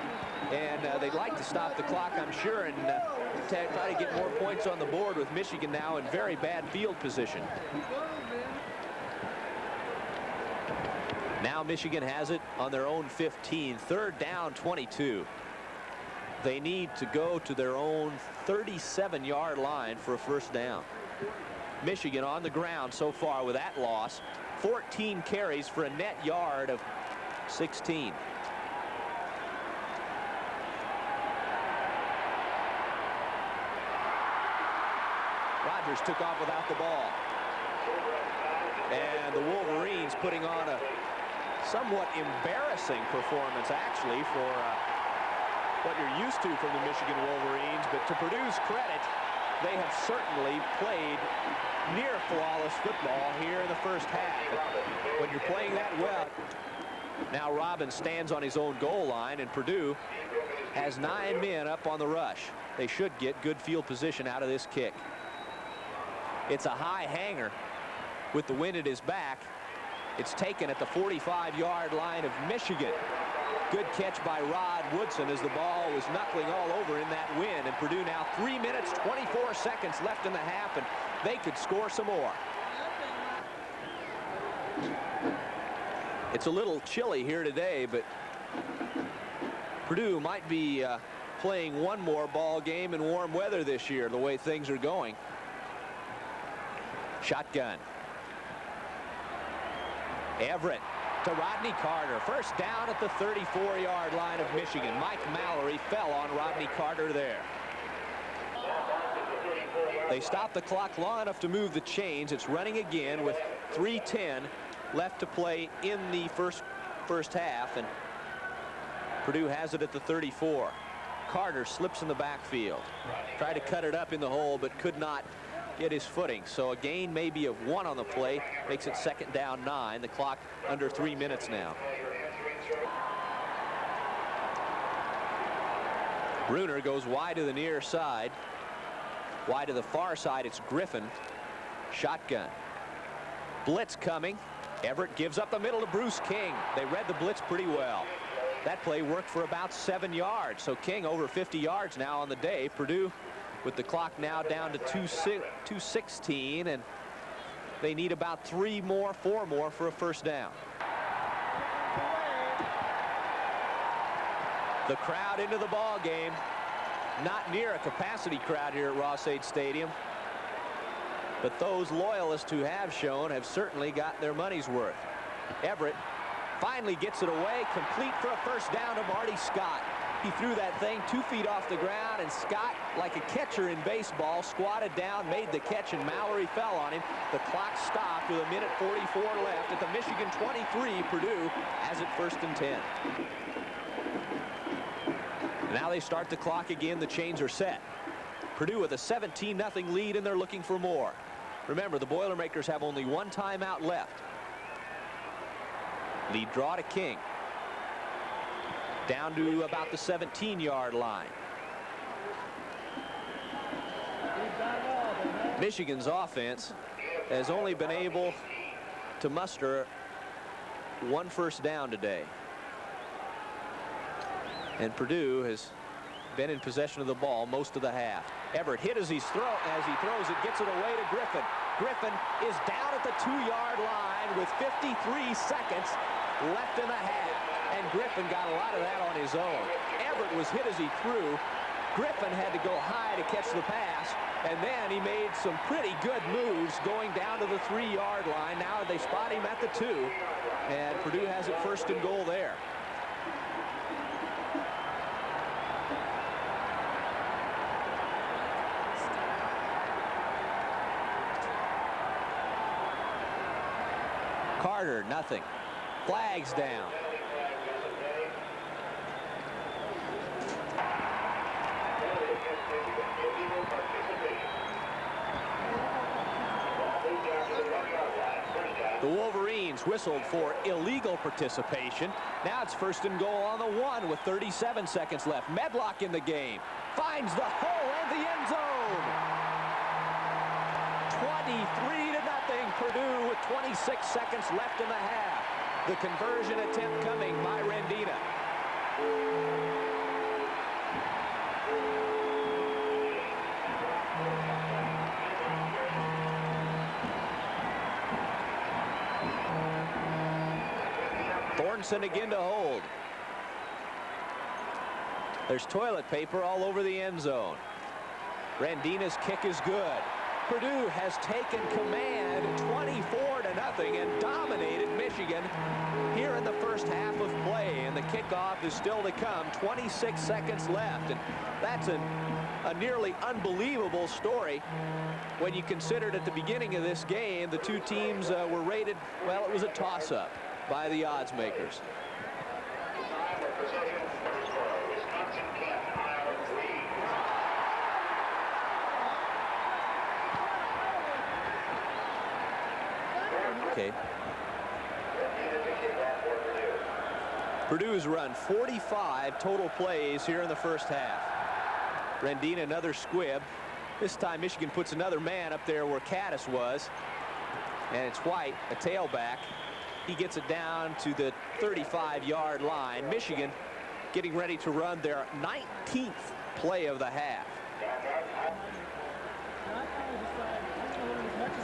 And they'd like to stop the clock, I'm sure, and try to get more points on the board with Michigan now in very bad field position. Now Michigan has it on their own 15. Third down, 22. They need to go to their own 37-yard line for a first down. Michigan on the ground so far with that loss. 14 carries for a net yard of 16. Rogers took off without the ball. And the Wolverines putting on a somewhat embarrassing performance, actually, for what you're used to from the Michigan Wolverines. But to Purdue's credit, they have certainly played near flawless football here in the first half. But when you're playing that well, now Robbins stands on his own goal line, and Purdue has 9 men up on the rush. They should get good field position out of this kick. It's a high hanger with the wind at his back. It's taken at the 45-yard line of Michigan. Good catch by Rod Woodson as the ball was knuckling all over in that wind. And Purdue now 3 minutes, 24 seconds left in the half, and they could score some more. It's a little chilly here today, but Purdue might be playing one more ball game in warm weather this year, the way things are going. Shotgun. Everett to Rodney Carter. First down at the 34-yard line of Michigan. Mike Mallory fell on Rodney Carter there. They stopped the clock long enough to move the chains. It's running again with 3:10 left to play in the first half, and Purdue has it at the 34. Carter slips in the backfield. Tried to cut it up in the hole, but could not get his footing. So a gain maybe of 1 on the play makes it 2nd down 9. The clock under 3 minutes now. Bruner goes wide to the near side. Wide to the far side, it's Griffin. Shotgun. Blitz coming. Everett gives up the middle to Bruce King. They read the blitz pretty well. That play worked for about 7 yards. So King over 50 yards now on the day. Purdue with the clock now down to 2:16, and they need about 4 more for a first down. The crowd into the ball game. Not near a capacity crowd here at Ross-Ade Stadium, but those loyalists who have shown have certainly got their money's worth. Everett finally gets it away, complete for a first down to Marty Scott. He threw that thing 2 feet off the ground, and Scott, like a catcher in baseball, squatted down, made the catch, and Mallory fell on him. The clock stopped with 1:44 left at the Michigan 23. Purdue has it 1st and 10. Now they start the clock again. The chains are set. Purdue with a 17-0 lead, and they're looking for more. Remember, the Boilermakers have only 1 timeout left. Lead draw to King. Down to about the 17-yard line. Michigan's offense has only been able to muster 1 first down today. And Purdue has been in possession of the ball most of the half. Everett hit as he throws it, gets it away to Griffin. Griffin is down at the 2-yard line with 53 seconds left in the half. And Griffin got a lot of that on his own. Everett was hit as he threw, Griffin had to go high to catch the pass, and then he made some pretty good moves going down to the 3-yard line. Now they spot him at the 2, and Purdue has it 1st and goal there. Carter, nothing. Flags down. The Wolverines whistled for illegal participation. Now it's 1st and goal on the 1 with 37 seconds left. Medlock in the game. Finds the hole and the end zone. 23-0. Purdue with 26 seconds left in the half. The conversion attempt coming by Rendina. Thornton again to hold. There's toilet paper all over the end zone. Rendina's kick is good. Purdue has taken command 24-0 and dominated Michigan here in the first half of play, and the kickoff is still to come. 26 seconds left, and that's a nearly unbelievable story when you considered at the beginning of this game the two teams were rated, well, it was a toss-up by the odds makers. Okay. Purdue's run 45 total plays here in the first half. Rendina another squib. This time Michigan puts another man up there where Caddis was. And it's White, a tailback. He gets it down to the 35-yard line. Michigan getting ready to run their 19th play of the half.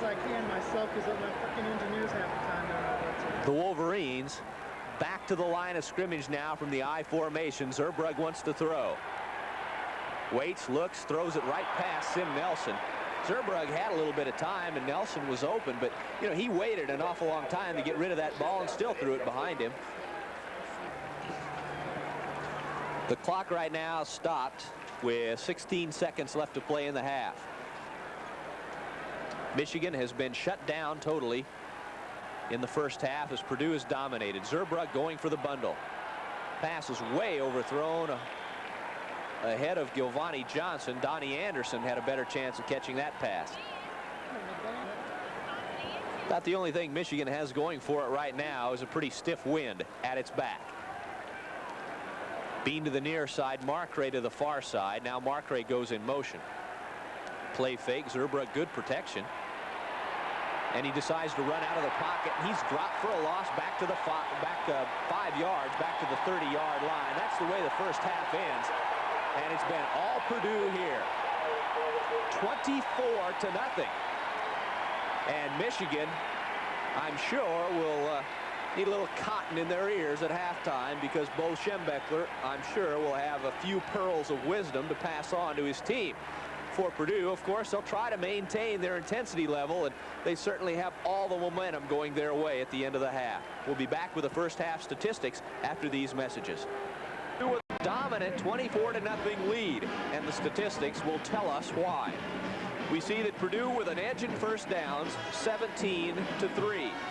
I can myself because my fucking engineers half the time don't know. The Wolverines back to the line of scrimmage now from the I formation. Zerbrug wants to throw. Waits, looks, throws it right past Sim Nelson. Zerbrug had a little bit of time and Nelson was open, but you know, he waited an awful long time to get rid of that ball and still threw it behind him. The clock right now stopped with 16 seconds left to play in the half. Michigan has been shut down totally in the first half as Purdue has dominated. Zerbrug going for the bundle. Pass is way overthrown ahead of Gilvani Johnson. Donnie Anderson had a better chance of catching that pass. About the only thing Michigan has going for it right now is a pretty stiff wind at its back. Bean to the near side, Markray to the far side. Now Markray goes in motion. Play fake. Zerbrug good protection, and he decides to run out of the pocket. He's dropped for a loss back to the 5 yards, back to the 30-yard line. That's the way the first half ends, and it's been all Purdue here. 24-0, and Michigan, I'm sure, will need a little cotton in their ears at halftime, because Bo Schembechler, I'm sure, will have a few pearls of wisdom to pass on to his team. For Purdue, of course, they'll try to maintain their intensity level, and they certainly have all the momentum going their way at the end of the half. We'll be back with the first half statistics after these messages. With a dominant 24-0 lead, and the statistics will tell us why. We see that Purdue with an edge in first downs, 17-3.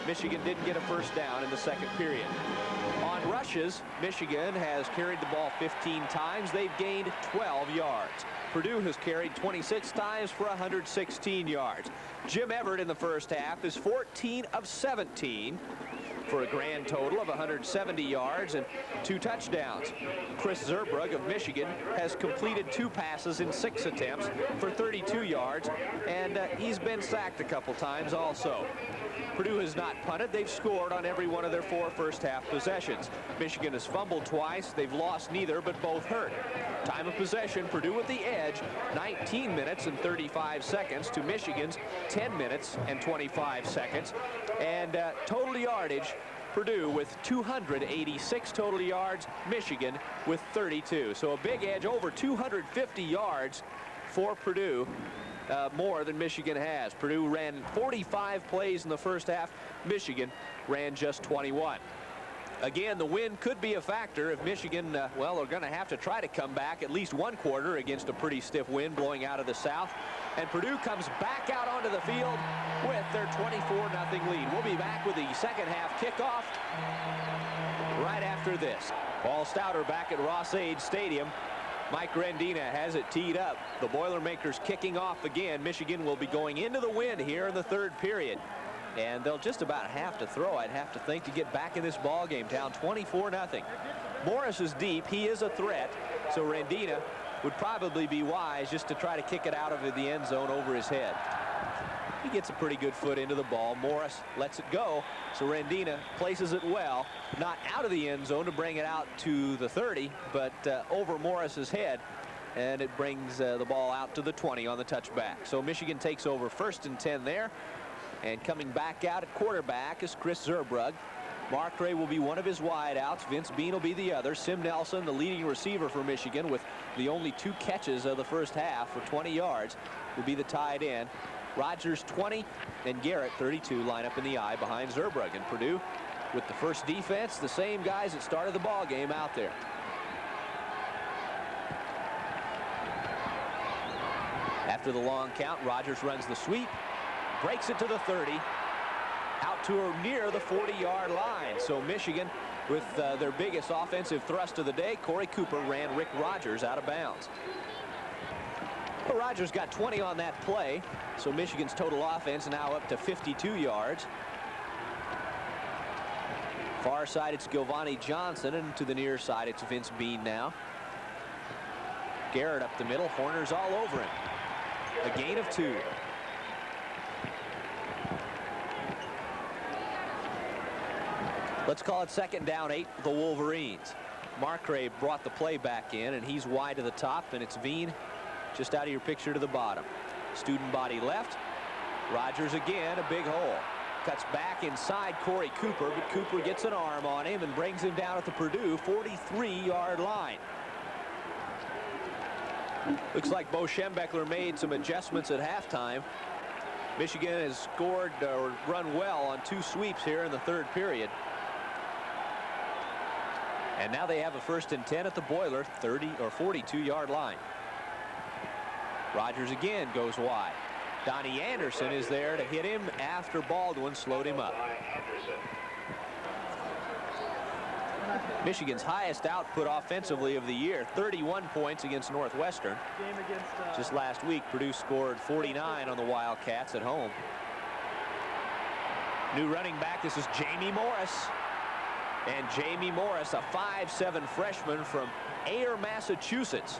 Michigan didn't get a first down in the second period. On rushes, Michigan has carried the ball 15 times. They've gained 12 yards. Purdue has carried 26 times for 116 yards. Jim Everett in the first half is 14 of 17 for a grand total of 170 yards and 2 touchdowns. Chris Zerbrug of Michigan has completed 2 passes in 6 attempts for 32 yards, and he's been sacked a couple times also. Purdue has not punted. They've scored on every one of their 4 first half possessions. Michigan has fumbled twice. They've lost neither, but both hurt. Time of possession, Purdue with the edge, 19 minutes and 35 seconds to Michigan's 10 minutes and 25 seconds. And total yardage, Purdue with 286 total yards, Michigan with 32. So a big edge, over 250 yards for Purdue, more than Michigan has. Purdue ran 45 plays in the first half. Michigan ran just 21. Again, the wind could be a factor if Michigan, well, they're going to have to try to come back at least one quarter against a pretty stiff wind blowing out of the south. And Purdue comes back out onto the field with their 24-0 lead. We'll be back with the second half kickoff right after this. Paul Stouter back at Ross-Ade Stadium. Mike Rendina has it teed up. The Boilermakers kicking off again. Michigan will be going into the wind here in the third period. And they'll just about have to throw, I'd have to think, to get back in this ball game. Down 24-0. Morris is deep. He is a threat. So Rendina would probably be wise just to try to kick it out of the end zone over his head. He gets a pretty good foot into the ball. Morris lets it go. So Rendina places it well, not out of the end zone to bring it out to the 30, but over Morris's head. And it brings the ball out to the 20 on the touchback. So Michigan takes over 1st and 10 there. And coming back out at quarterback is Chris Zerbrug. Marcray will be one of his wideouts. Vince Bean will be the other. Sim Nelson, the leading receiver for Michigan, with the only 2 catches of the first half for 20 yards, will be the tight end. Rogers 20 and Garrett 32 line up in the eye behind Zerbrug. And Purdue with the first defense, the same guys that started the ball game out there. After the long count, Rogers runs the sweep, breaks it to the 30, out to or near the 40-yard line. So Michigan, with their biggest offensive thrust of the day, Corey Cooper ran Rick Rogers out of bounds. Well, Rogers got 20 on that play, so Michigan's total offense now up to 52 yards. Far side, it's Giovanni Johnson, and to the near side, it's Vince Bean now. Garrett up the middle, Horner's all over him. A gain of 2. Let's call it 2nd down 8 for the Wolverines. Marcray brought the play back in, and he's wide to the top, and it's Veen just out of your picture to the bottom. Student body left. Rogers again, a big hole. Cuts back inside Corey Cooper, but Cooper gets an arm on him and brings him down at the Purdue 43-yard line. Looks like Bo Schembechler made some adjustments at halftime. Michigan has scored or run well on 2 sweeps here in the third period. And now they have a 1st and 10 at the Boiler 30 or 42-yard line. Rogers again goes wide. Donnie Anderson is there to hit him after Baldwin slowed him up. Michigan's highest output offensively of the year, 31 points against Northwestern. Just last week, Purdue scored 49 on the Wildcats at home. New running back, this is Jamie Morris. And Jamie Morris, a 5'7" freshman from Ayer, Massachusetts,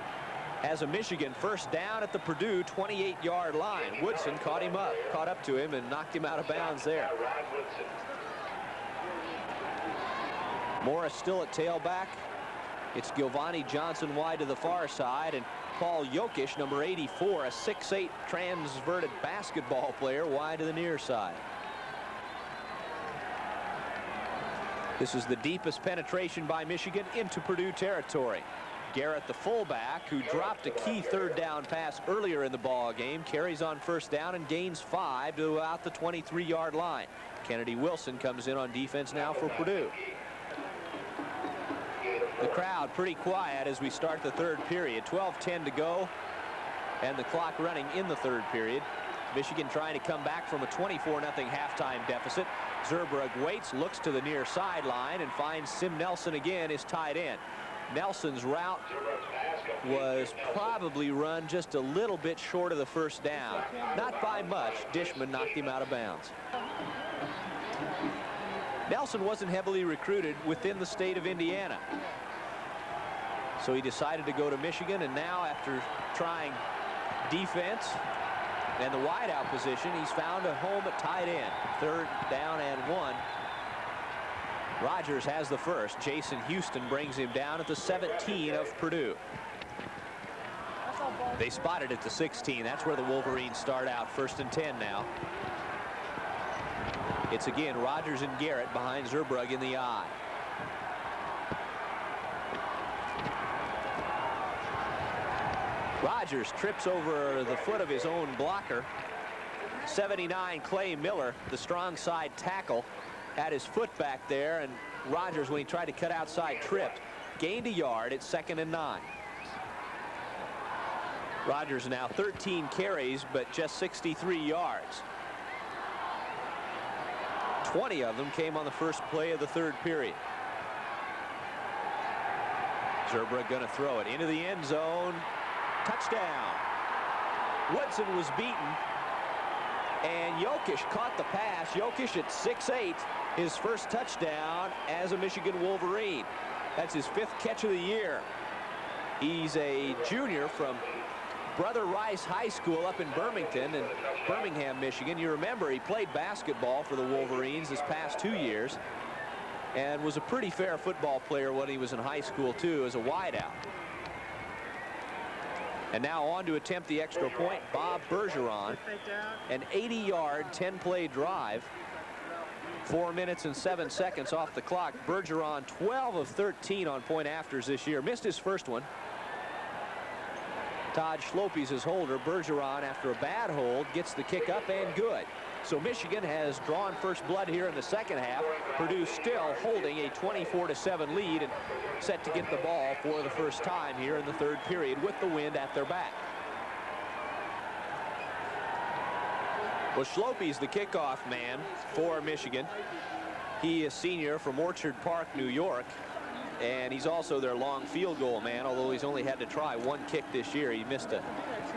has a Michigan 1st down at the Purdue 28-yard line. Woodson caught up to him and knocked him out of bounds there. Morris still at tailback. It's Giovanni Johnson wide to the far side, and Paul Jokic, number 84, a 6'8" transverted basketball player, wide to the near side. This is the deepest penetration by Michigan into Purdue territory. Garrett, the fullback, who dropped a key 3rd down pass earlier in the ball game, carries on 1st down and gains 5 to about the 23-yard line. Kennedy Wilson comes in on defense now for Purdue. The crowd pretty quiet as we start the third period. 12:10 to go, and the clock running in the third period. Michigan trying to come back from a 24-0 halftime deficit. Zerbrug waits, looks to the near sideline, and finds Sim Nelson again, his tight end. Nelson's route was probably run just a little bit short of the 1st down. Not by much. Dishman knocked him out of bounds. Nelson wasn't heavily recruited within the state of Indiana, so he decided to go to Michigan, and now after trying defense and the wideout position, he's found a home at tight end. 3rd down and 1. Rogers has the 1st. Jason Houston brings him down at the 17 of Purdue. They spotted at the 16. That's where the Wolverines start out. 1st and 10 now. It's again Rogers and Garrett behind Zurbrugg in the I. Rogers trips over the foot of his own blocker. 79 Clay Miller, the strong side tackle, had his foot back there, and Rogers, when he tried to cut outside, tripped. Gained a yard at 2nd and 9. Rogers now 13 carries, but just 63 yards. 20 of them came on the first play of the 3rd period. Zurbrugg going to throw it into the end zone. Touchdown. Woodson was beaten, and Jokic caught the pass. Jokic at 6'8", his first touchdown as a Michigan Wolverine. That's his 5th catch of the year. He's a junior from Brother Rice High School up in Birmingham, Michigan. You remember he played basketball for the Wolverines this past 2 years and was a pretty fair football player when he was in high school too, as a wideout. And now on to attempt the extra point, Bob Bergeron. An 80-yard, 10-play drive. 4 minutes and 7 seconds off the clock. Bergeron 12 of 13 on point afters this year. Missed his first one. Todd Schlopey's his holder. Bergeron, after a bad hold, gets the kick up and good. So Michigan has drawn first blood here in the second half. Purdue still holding a 24-7 lead and set to get the ball for the first time here in the 3rd period with the wind at their back. Well, Schlopey's the kickoff man for Michigan. He is senior from Orchard Park, New York, and he's also their long field goal man, although he's only had to try 1 kick this year. He missed a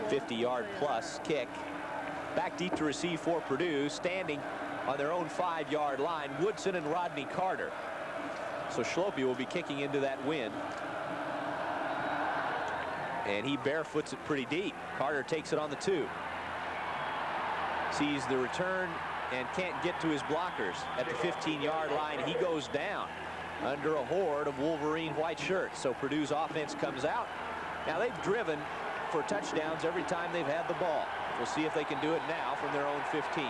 50-yard plus kick. Back deep to receive for Purdue, standing on their own 5-yard line, Woodson and Rodney Carter. So Schlopey will be kicking into that wind, and he barefoots it pretty deep. Carter takes it on the 2. Sees the return and can't get to his blockers at the 15-yard line. He goes down under a horde of Wolverine white shirts. So Purdue's offense comes out. Now they've driven for touchdowns every time they've had the ball. We'll see if they can do it now from their own 15.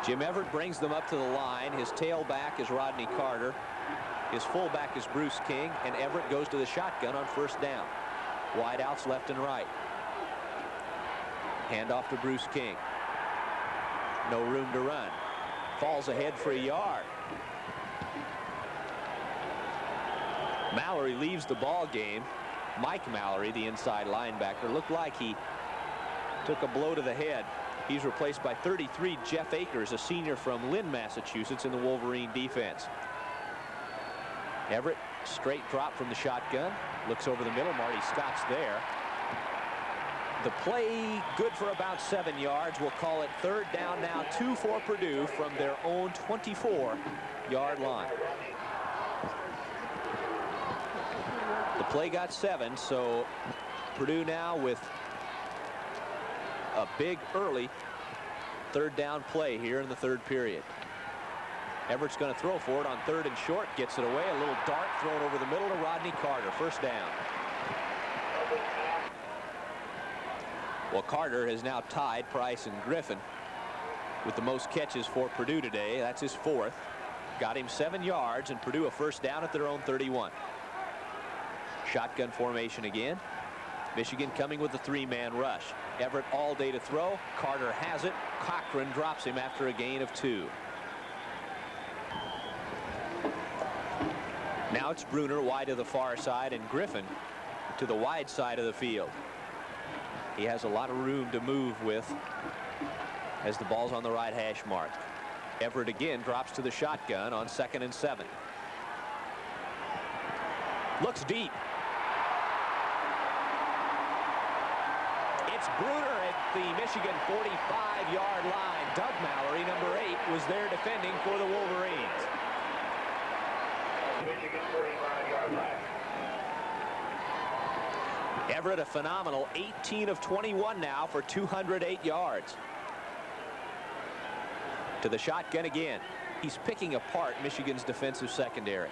Jim Everett brings them up to the line. His tailback is Rodney Carter. His fullback is Bruce King, and Everett goes to the shotgun on first down. Wideouts left and right. Handoff to Bruce King. No room to run. Falls ahead for a yard. Mallory leaves the ball game. Mike Mallory, the inside linebacker, looked like he took a blow to the head. He's replaced by 33 Jeff Akers, a senior from Lynn, Massachusetts, in the Wolverine defense. Everett, straight drop from the shotgun. Looks over the middle. Marty Scott's there. The play good for about 7 yards. We'll call it 3rd down now, 2 for Purdue from their own 24-yard line. The play got 7, so Purdue now with a big early 3rd down play here in the 3rd period. Everett's going to throw for it on 3rd and short. Gets it away. A little dart thrown over the middle to Rodney Carter. First down. Well, Carter has now tied Price and Griffin with the most catches for Purdue today. That's his 4th. Got him 7 yards, and Purdue a first down at their own 31. Shotgun formation again. Michigan coming with a 3-man rush. Everett all day to throw. Carter has it. Cochran drops him after a gain of 2. Now it's Bruner wide to the far side, and Griffin to the wide side of the field. He has a lot of room to move with as the ball's on the right hash mark. Everett again drops to the shotgun on 2nd and 7. Looks deep. It's Bruner at the Michigan 45-yard line. Doug Mallory, number 8, was there defending for the Wolverines. Michigan 45-yard line. Everett a phenomenal 18 of 21 now for 208 yards. To the shotgun again. He's picking apart Michigan's defensive secondary.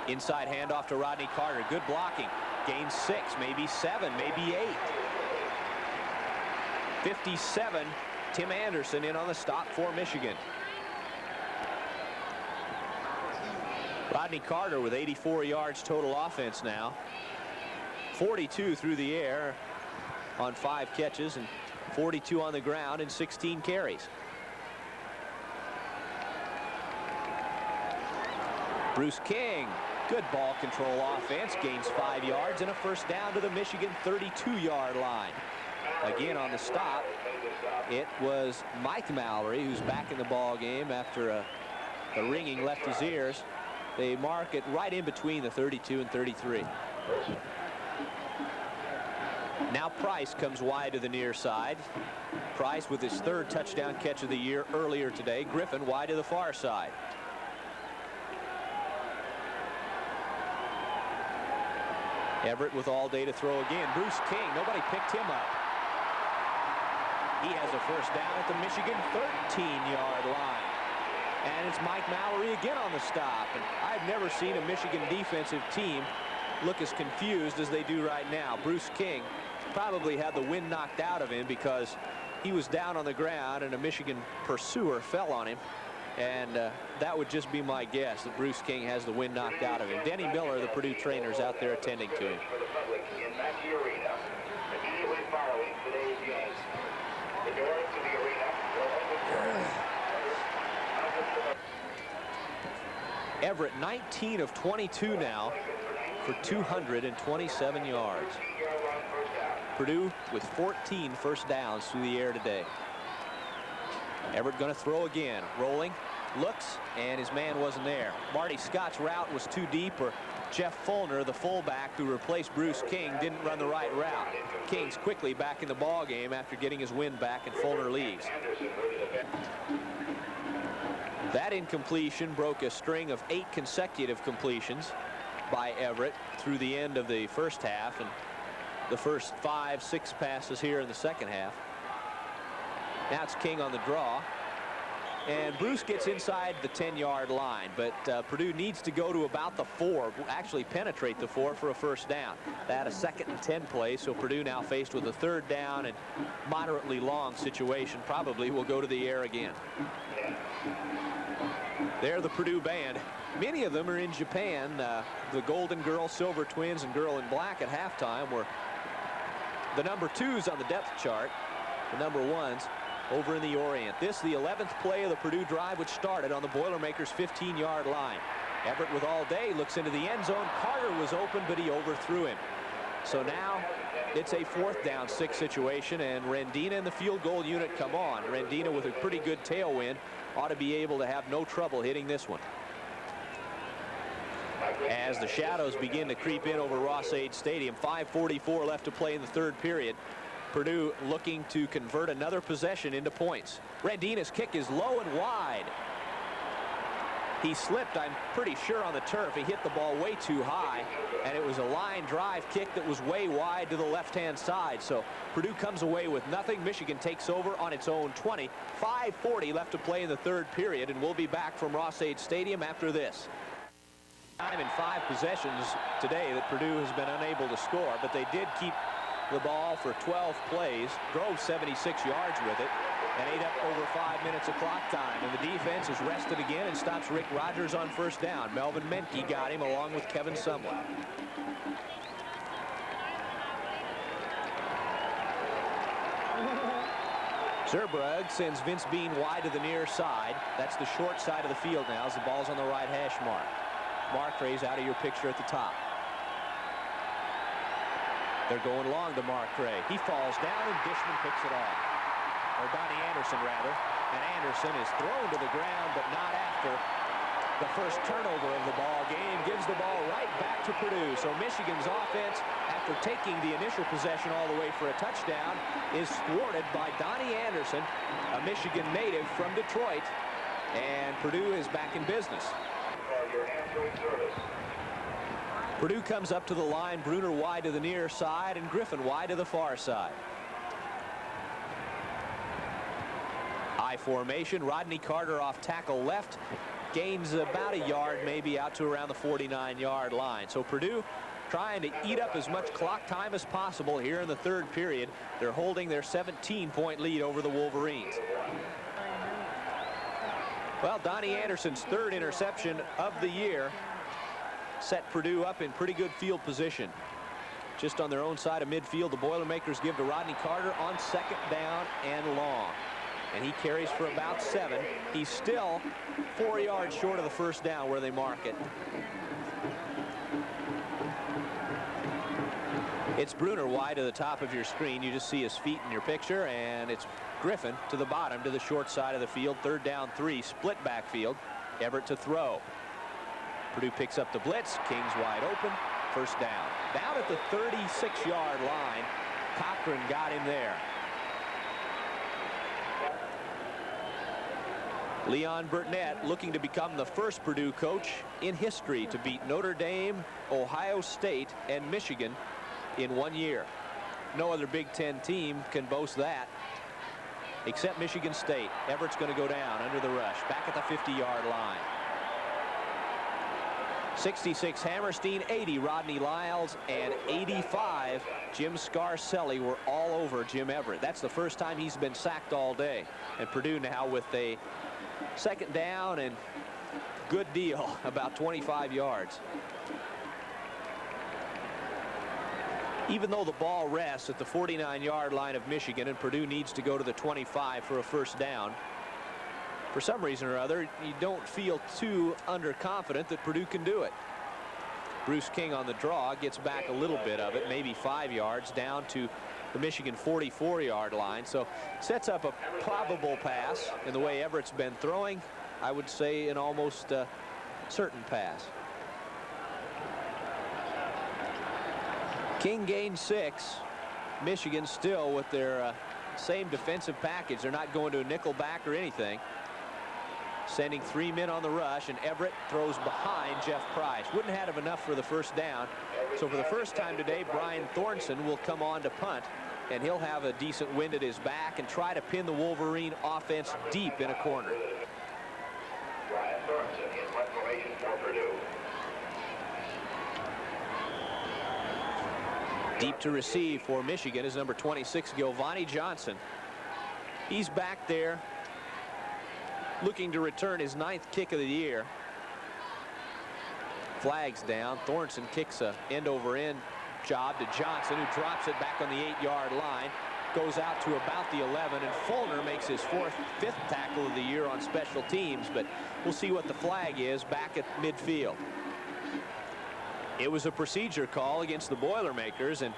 Inside handoff to Rodney Carter. Good blocking. Gains 6, maybe 7, maybe 8. 57 Tim Anderson in on the stop for Michigan. Rodney Carter with 84 yards total offense now. 42 through the air on 5 catches and 42 on the ground and 16 carries. Bruce King, good ball control offense, gains 5 yards and a first down to the Michigan 32-yard line. Again on the stop, it was Mike Mallory who's back in the ball game after a ringing left his ears. They mark it right in between the 32 and 33. Now Price comes wide to the near side. Price with his 3rd touchdown catch of the year earlier today. Griffin wide to the far side. Everett with all day to throw again. Bruce King, nobody picked him up. He has a first down at the Michigan 13-yard line. And it's Mike Mallory again on the stop. And I've never seen a Michigan defensive team look as confused as they do right now. Bruce King probably had the wind knocked out of him because he was down on the ground and a Michigan pursuer fell on him. And that would just be my guess, that Bruce King has the wind knocked out of him. Denny Miller, the Purdue trainer, is out there attending to him. Everett 19 of 22 now for 227 yards. Purdue with 14 first downs through the air today. Everett going to throw again, rolling, looks, and his man wasn't there. Marty Scott's route was too deep, or Jeff Fulner, the fullback who replaced Bruce King, didn't run the right route. King's quickly back in the ball game after getting his wind back, and Fulner leaves. That incompletion broke a string of 8 consecutive completions by Everett through the end of the first half, and the first 5-6 passes here in the second half. Now it's King on the draw, and Bruce gets inside the 10-yard line, but Purdue needs to go to about the 4, actually penetrate the 4 for a first down. They had a 2nd and 10 play, so Purdue now faced with a 3rd down and moderately long situation, probably will go to the air again. They're the Purdue band. Many of them are in Japan. The Golden Girl, Silver Twins, and Girl in Black at halftime were the number 2s on the depth chart, the number 1s over in the Orient. This the 11th play of the Purdue drive, which started on the Boilermakers 15-yard line. Everett with all day looks into the end zone. Carter was open, but he overthrew him. So now it's a 4th down 6 situation, and Rendina and the field goal unit come on. Rendina with a pretty good tailwind ought to be able to have no trouble hitting this one. As the shadows begin to creep in over Ross-Ade Stadium, 5:44 left to play in the 3rd period. Purdue looking to convert another possession into points. Rendina's kick is low and wide. He slipped, I'm pretty sure, on the turf. He hit the ball way too high, and it was a line drive kick that was way wide to the left-hand side. So Purdue comes away with nothing. Michigan takes over on its own 20. 5:40 left to play in the 3rd period, and we'll be back from Ross-Ade Stadium after this. Time in 5 possessions today that Purdue has been unable to score, but they did keep the ball for 12 plays, drove 76 yards with it, and ate up over 5 minutes of clock time. And the defense is rested again and stops Rick Rogers on first down. Melvin Menke got him along with Kevin Sumlin. Zerbrugg sends Vince Bean wide to the near side. That's the short side of the field now as the ball's on the right hash mark. Marcray's out of your picture at the top. They're going long to Marcray. He falls down and Dishman picks it off. Or Donnie Anderson, rather. And Anderson is thrown to the ground, but not after the first turnover of the ball game. Gives the ball right back to Purdue. So Michigan's offense, after taking the initial possession all the way for a touchdown, is thwarted by Donnie Anderson, a Michigan native from Detroit. And Purdue is back in business. Purdue comes up to the line. Bruner wide to the near side and Griffin wide to the far side. I formation. Rodney Carter off tackle left. Gains about a yard, maybe out to around the 49-yard line. So Purdue trying to eat up as much clock time as possible here in the third period. They're holding their 17-point lead over the Wolverines. Well, Donnie Anderson's third interception of the year set Purdue up in pretty good field position. Just on their own side of midfield, the Boilermakers give to Rodney Carter on second down and long. And he carries for about 7. He's still 4 yards short of the first down where they mark it. It's Bruner wide to the top of your screen. You just see his feet in your picture, and it's Griffin to the bottom to the short side of the field. Third down 3, split backfield. Everett to throw. Purdue picks up the blitz. King's wide open. First down. Down at the 36-yard line. Cochran got him there. Leon Burnett looking to become the first Purdue coach in history to beat Notre Dame, Ohio State, and Michigan in 1 year. No other Big Ten team can boast that except Michigan State. Everett's going to go down under the rush. Back at the 50-yard line. 66 Hammerstein, 80 Rodney Lyles, and 85 Jim Scarcelli were all over Jim Everett. That's the first time he's been sacked all day. And Purdue now with a second down and good deal, about 25 yards. Even though the ball rests at the 49-yard line of Michigan and Purdue needs to go to the 25 for a first down, for some reason or other, you don't feel too underconfident that Purdue can do it. Bruce King on the draw gets back a little bit of it, maybe 5 yards, down to the Michigan 44-yard line. So sets up a probable pass. In the way Everett's been throwing, I would say an almost certain pass. King gained 6. Michigan still with their same defensive package. They're not going to a nickel back or anything. Sending 3 men on the rush, and Everett throws behind Jeff Price. Wouldn't have enough for the first down. So for the first time today, Brian Thornton will come on to punt, and he'll have a decent wind at his back and try to pin the Wolverine offense deep in a corner. Brian Thornton in punt formation for Purdue. Deep to receive for Michigan is number 26, Giovanni Johnson. He's back there looking to return his 9th kick of the year. Flags down. Thornton kicks a end-over-end job to Johnson, who drops it back on the 8-yard line. Goes out to about the 11, and Fulner makes his 5th tackle of the year on special teams, but we'll see what the flag is back at midfield. It was a procedure call against the Boilermakers, and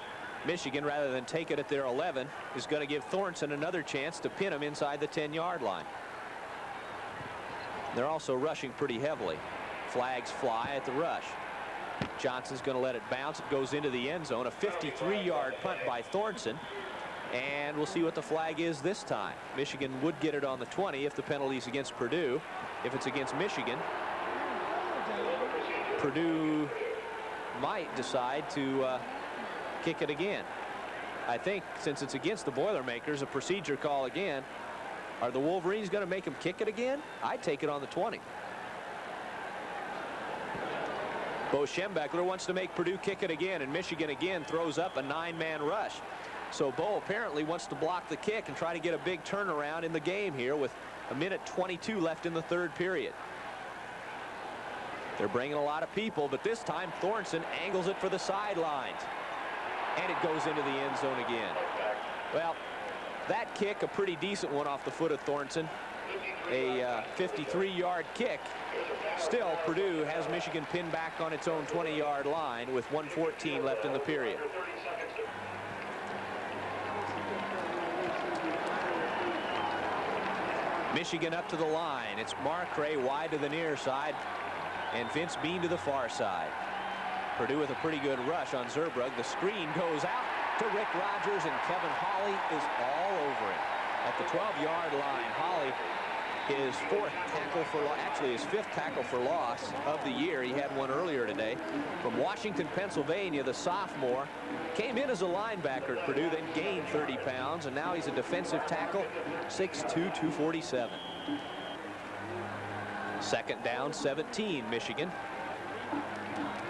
Michigan, rather than take it at their 11, is going to give Thornton another chance to pin him inside the 10-yard line. They're also rushing pretty heavily. Flags fly at the rush. Johnson's going to let it bounce. It goes into the end zone. A 53-yard punt by Thornton. And we'll see what the flag is this time. Michigan would get it on the 20 if the penalty's against Purdue. If it's against Michigan, Purdue might decide to kick it again. I think since it's against the Boilermakers, a procedure call again. Are the Wolverines going to make him kick it again? I'd take it on the 20. Bo Schembechler wants to make Purdue kick it again, and Michigan again throws up a 9-man rush. So Bo apparently wants to block the kick and try to get a big turnaround in the game here with 1:22 left in the third period. They're bringing a lot of people, but this time Thornton angles it for the sidelines. And it goes into the end zone again. Well, that kick, a pretty decent one off the foot of Thornton. A 53-yard kick. Still, Purdue has Michigan pinned back on its own 20-yard line with 1:14 left in the period. Michigan up to the line. It's Marcray wide to the near side, and Vince Bean to the far side. Purdue with a pretty good rush on Zerbrug. The screen goes out to Rick Rogers, and Kevin Hawley is all over it. At the 12-yard line, Hawley, his 4th tackle for loss, actually his 5th tackle for loss of the year. He had one earlier today. From Washington, Pennsylvania, the sophomore came in as a linebacker at Purdue, then gained 30 pounds, and now he's a defensive tackle, 6'2", 247. Second down, 17, Michigan.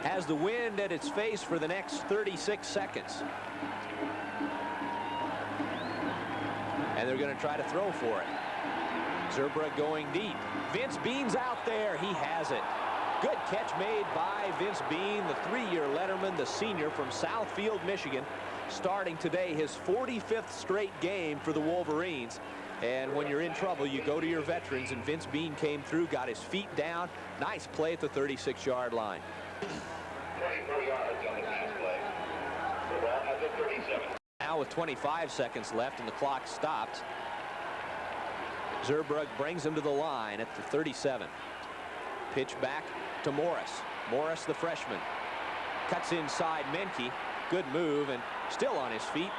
has the wind at its face for the next 36 seconds. And they're going to try to throw for it. Zerbrugg going deep. Vince Bean's out there. He has it. Good catch made by Vince Bean, the 3-year letterman, the senior from Southfield, Michigan, starting today his 45th straight game for the Wolverines. And when you're in trouble, you go to your veterans, and Vince Bean came through, got his feet down. Nice play at the 36-yard line. 24 yards on the pass play. The ball at the 37. Now with 25 seconds left and the clock stopped, Zerbrugg brings him to the line at the 37. Pitch back to Morris. Morris, the freshman, cuts inside Menke. Good move, and still on his feet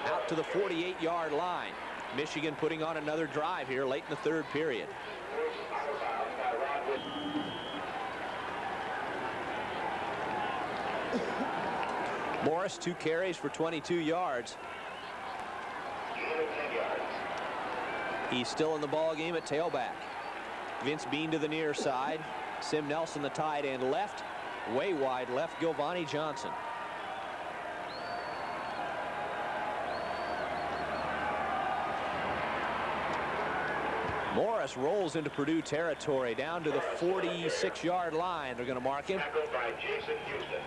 out to the 48-yard line. Michigan putting on another drive here late in the third period. Morris, 2 carries for 22 yards. He's still in the ball game at tailback. Vince Bean to the near side. Sim Nelson, the tight end, left. Way wide left, Giovanni Johnson. Morris rolls into Purdue territory down to the 46-yard line. They're going to mark him. Tackled by Jason Houston.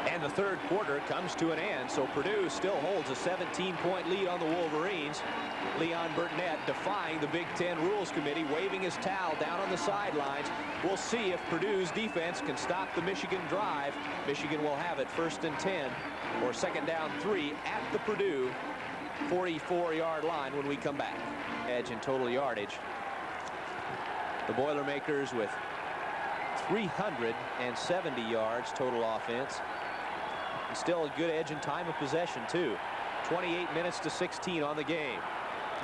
And the third quarter comes to an end, so Purdue still holds a 17-point lead on the Wolverines. Leon Burnett defying the Big Ten Rules Committee, waving his towel down on the sidelines. We'll see if Purdue's defense can stop the Michigan drive. Michigan will have it 1st and 10, or 2nd down 3 at the Purdue 44-yard line when we come back. Edge in total yardage. The Boilermakers with 370 yards total offense. And still a good edge in time of possession, too. 28 minutes to 16 on the game.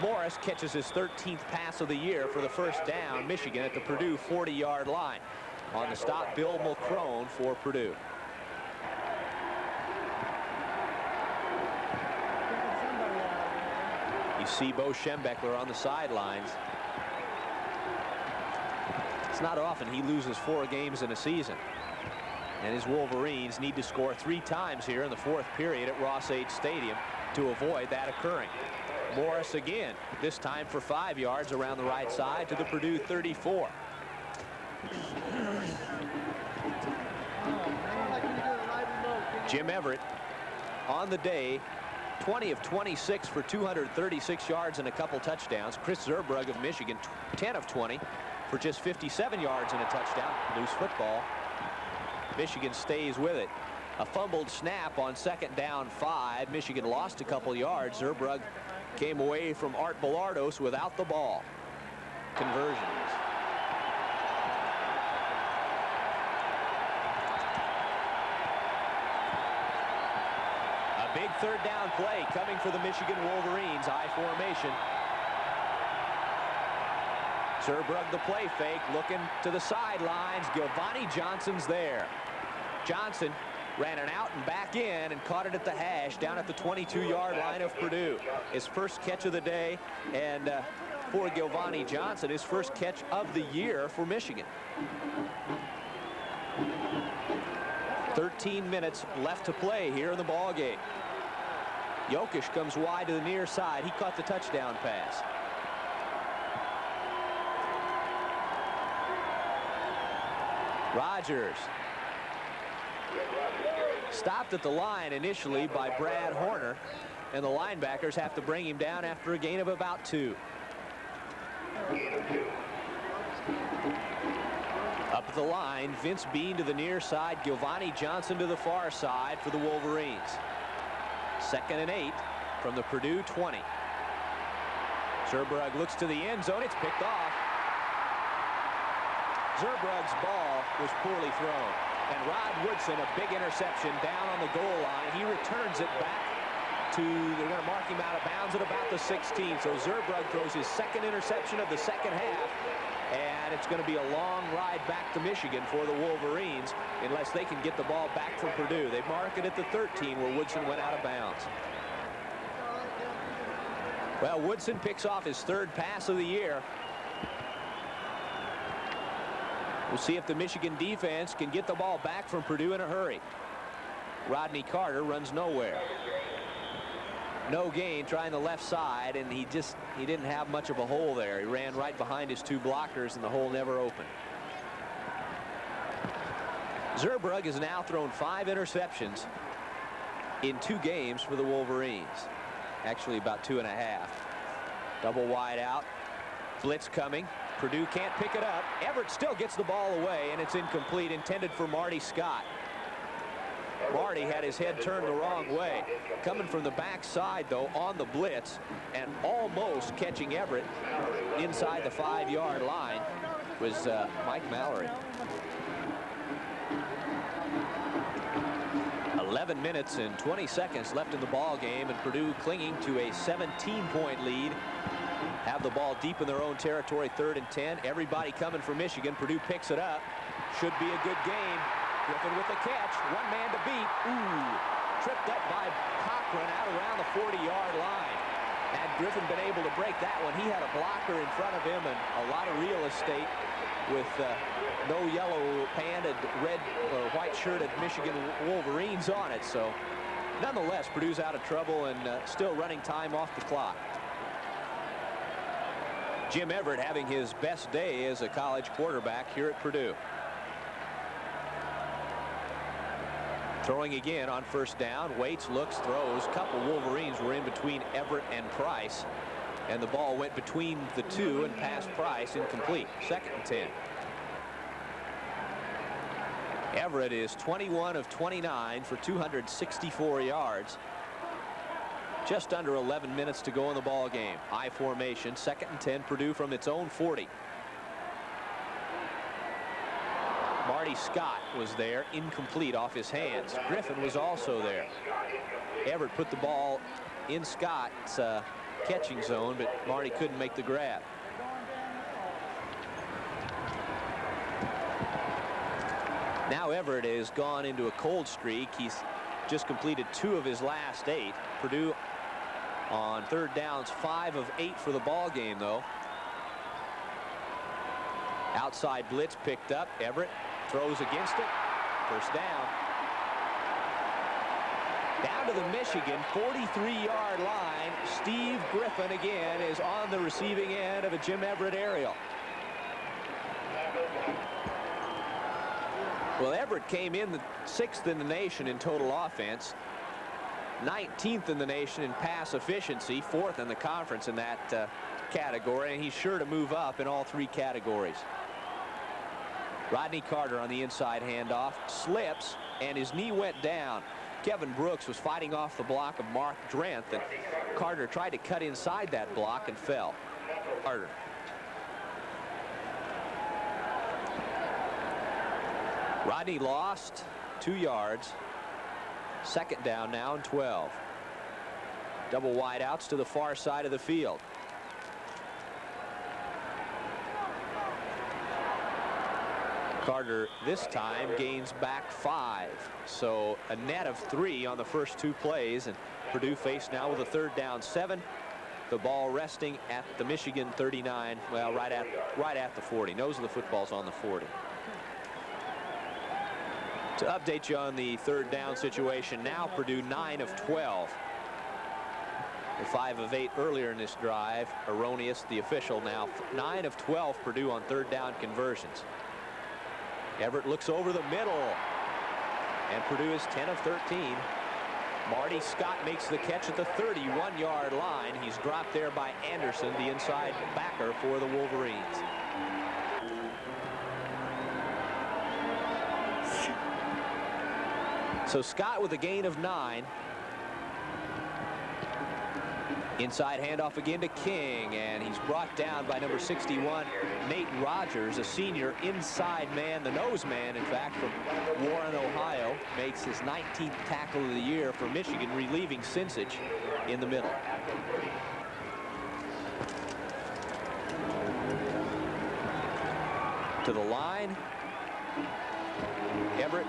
Morris catches his 13th pass of the year for the first down. Michigan at the Purdue 40-yard line. On the stop, Bill Mulcrone for Purdue. You see Bo Schembechler on the sidelines. It's not often he loses 4 games in a season. And his Wolverines need to score 3 times here in the 4th period at Ross-Ade Stadium to avoid that occurring. Morris again, this time for 5 yards around the right side to the Purdue 34. Jim Everett on the day, 20 of 26 for 236 yards and a couple touchdowns. Chris Zerbrugg of Michigan, 10 of 20 for just 57 yards and a touchdown. Loose football. Michigan stays with it. A fumbled snap on 2nd down 5. Michigan lost a couple yards. Zerbrugg came away from Art Bellardos without the ball. Conversions. A big 3rd down play coming for the Michigan Wolverines. I formation. Zerbrugg the play fake, looking to the sidelines. Giovanni Johnson's there. Johnson ran it out and back in and caught it at the hash down at the 22-yard line of Purdue. His first catch of the day, and for Giovanni Johnson, his first catch of the year for Michigan. 13 minutes left to play here in the ball game. Jokic comes wide to the near side. He caught the touchdown pass. Rogers stopped at the line initially by Brad Horner, and the linebackers have to bring him down after a gain of about 2. Up the line, Vince Bean to the near side, Giovanni Johnson to the far side for the Wolverines. 2nd and 8 from the Purdue 20. Zerbrugg looks to the end zone. It's picked off. Zerbrugg's ball was poorly thrown. And Rod Woodson, a big interception down on the goal line. He returns it back to, they're going to mark him out of bounds at about the 16. So Zerbrugg throws his 2nd interception of the 2nd half. And it's going to be a long ride back to Michigan for the Wolverines unless they can get the ball back from Purdue. They mark it at the 13 where Woodson went out of bounds. Well, Woodson picks off his 3rd pass of the year. We'll see if the Michigan defense can get the ball back from Purdue in a hurry. Rodney Carter runs nowhere. No gain, trying the left side, and he didn't have much of a hole there. He ran right behind his two blockers, and the hole never opened. Zurbrugg has now thrown 5 interceptions in 2 games for the Wolverines. Actually, about 2.5. Double wide out. Blitz coming. Purdue can't pick it up. Everett still gets the ball away, and it's incomplete, intended for Marty Scott. Marty had his head turned the wrong way. Coming from the backside, though, on the blitz, and almost catching Everett inside the 5-yard line was Mike Mallory. 11 minutes and 20 seconds left in the ball game, and Purdue clinging to a 17-point lead. Have the ball deep in their own territory, 3rd and 10. Everybody coming for Michigan. Purdue picks it up. Should be a good game. Griffin with the catch. 1 man to beat. Ooh, tripped up by Cochran out around the 40-yard line. Had Griffin been able to break that one, he had a blocker in front of him and a lot of real estate with no yellow panded, red or white shirted Michigan Wolverines on it. So nonetheless, Purdue's out of trouble and still running time off the clock. Jim Everett having his best day as a college quarterback here at Purdue. Throwing again on 1st down. Waits, looks, throws. Couple Wolverines were in between Everett and Price, and the ball went between the two and past Price, incomplete. 2nd and 10. Everett is 21 of 29 for 264 yards. Just under 11 minutes to go in the ball game. I formation, 2nd and 10. Purdue from its own 40. Marty Scott was there, incomplete off his hands. Griffin was also there. Everett put the ball in Scott's catching zone, but Marty couldn't make the grab. Now Everett has gone into a cold streak. He's just completed 2 of his last 8. Purdue on 3rd downs 5 of 8 for the ball game, though. Outside blitz picked up. Everett throws against it. 1st down. Down to the Michigan 43-yard line. Steve Griffin again is on the receiving end of a Jim Everett aerial. Well, Everett came in the 6th in the nation in total offense, 19th in the nation in pass efficiency, 4th in the conference in that category, and he's sure to move up in all 3 categories. Rodney Carter on the inside handoff, slips, and his knee went down. Kevin Brooks was fighting off the block of Mark Drenth, and Carter tried to cut inside that block and fell. Carter. Rodney lost 2 yards. 2nd down now and 12. Double wide outs to the far side of the field. Carter this time gains back 5. So a net of 3 on the first 2 plays, and Purdue faced now with a 3rd down 7. The ball resting at the Michigan 39. Well, right at the 40. Nose of the football's on the 40. To update you on the 3rd down situation, now Purdue 9 of 12. The 5 of 8 earlier in this drive, erroneous, the official. Now 9 of 12 Purdue on 3rd down conversions. Everett looks over the middle, and Purdue is 10 of 13. Marty Scott makes the catch at the 31-yard line. He's dropped there by Anderson, the inside backer for the Wolverines. So Scott with a gain of 9. Inside handoff again to King, and he's brought down by number 61, Nate Rogers, a senior inside man, the nose man, in fact, from Warren, Ohio. Makes his 19th tackle of the year for Michigan, relieving Sinsich in the middle. To the line. Everett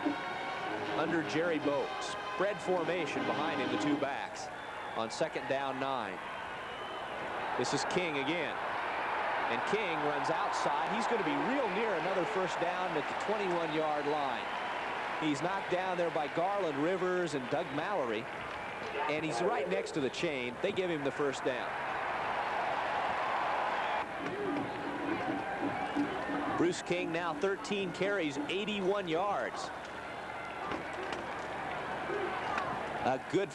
under Jerry Boat. Spread formation behind him, the 2 backs. On 2nd down 9. This is King again. And King runs outside. He's going to be real near another first down at the 21-yard line. He's knocked down there by Garland, Rivers, and Doug Mallory, and he's right next to the chain. They give him the first down. Bruce King now 13 carries, 81 yards. A good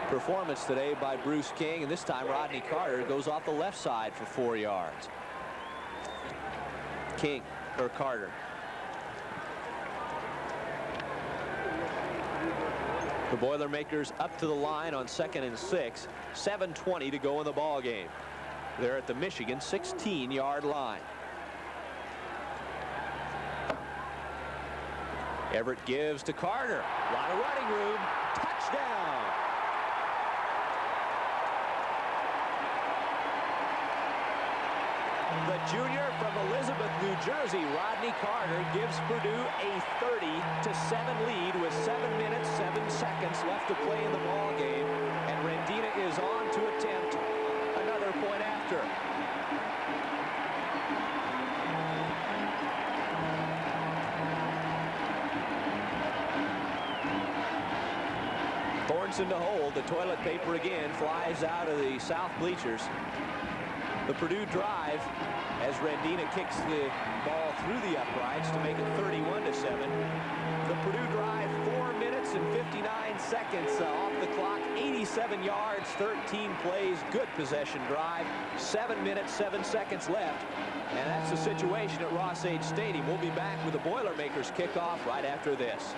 performance today by Bruce King, and this time Rodney Carter goes off the left side for 4 yards. Carter. The Boilermakers up to the line on 2nd and 6. 7:20 to go in the ball game. They're at the Michigan 16-yard line. Everett gives to Carter. A lot of running room. Touchdown. The junior from Elizabeth, New Jersey, Rodney Carter, gives Purdue a 30-7 lead with 7 minutes, 7 seconds left to play in the ball game. And Rendina is on to attempt another point after. Thornton to hold. The toilet paper again flies out of the south bleachers. The Purdue drive as Rendina kicks the ball through the uprights to make it 31-7. The Purdue drive, 4 minutes and 59 seconds off the clock, 87 yards, 13 plays, good possession drive, 7 minutes, 7 seconds left. And that's the situation at Ross-Age Stadium. We'll be back with the Boilermakers kickoff right after this.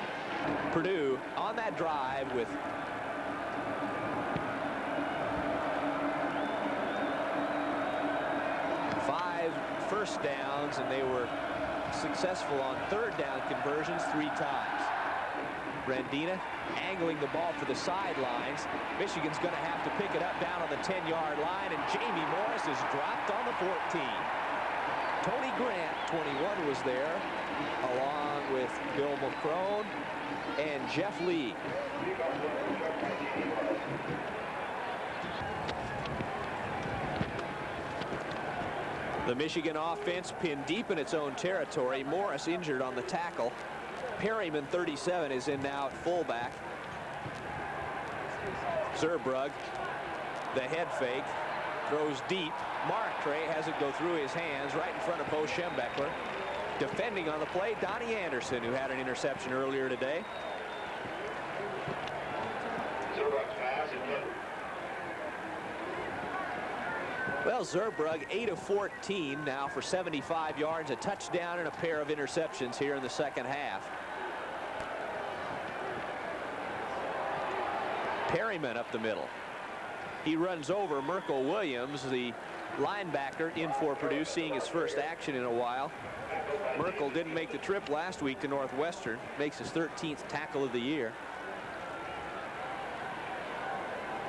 Purdue on that drive with first downs, and they were successful on third down conversions 3 times. Rendina angling the ball for the sidelines. Michigan's going to have to pick it up down on the 10-yard line, and Jamie Morris is dropped on the 14. Tony Grant, 21, was there, along with Bill McCrone and Jeff Lee. The Michigan offense pinned deep in its own territory. Morris injured on the tackle. Perryman, 37, is in now at fullback. Zerbrug, the head fake, throws deep. Markray has it go through his hands right in front of Bo Schembechler. Defending on the play, Donnie Anderson, who had an interception earlier today. Well, Zerbrug 8 of 14 now for 75 yards, a touchdown and a pair of interceptions here in the second half. Perryman up the middle. He runs over Merkel Williams, the linebacker in for Purdue, seeing his first action in a while. Merkel didn't make the trip last week to Northwestern, makes his 13th tackle of the year.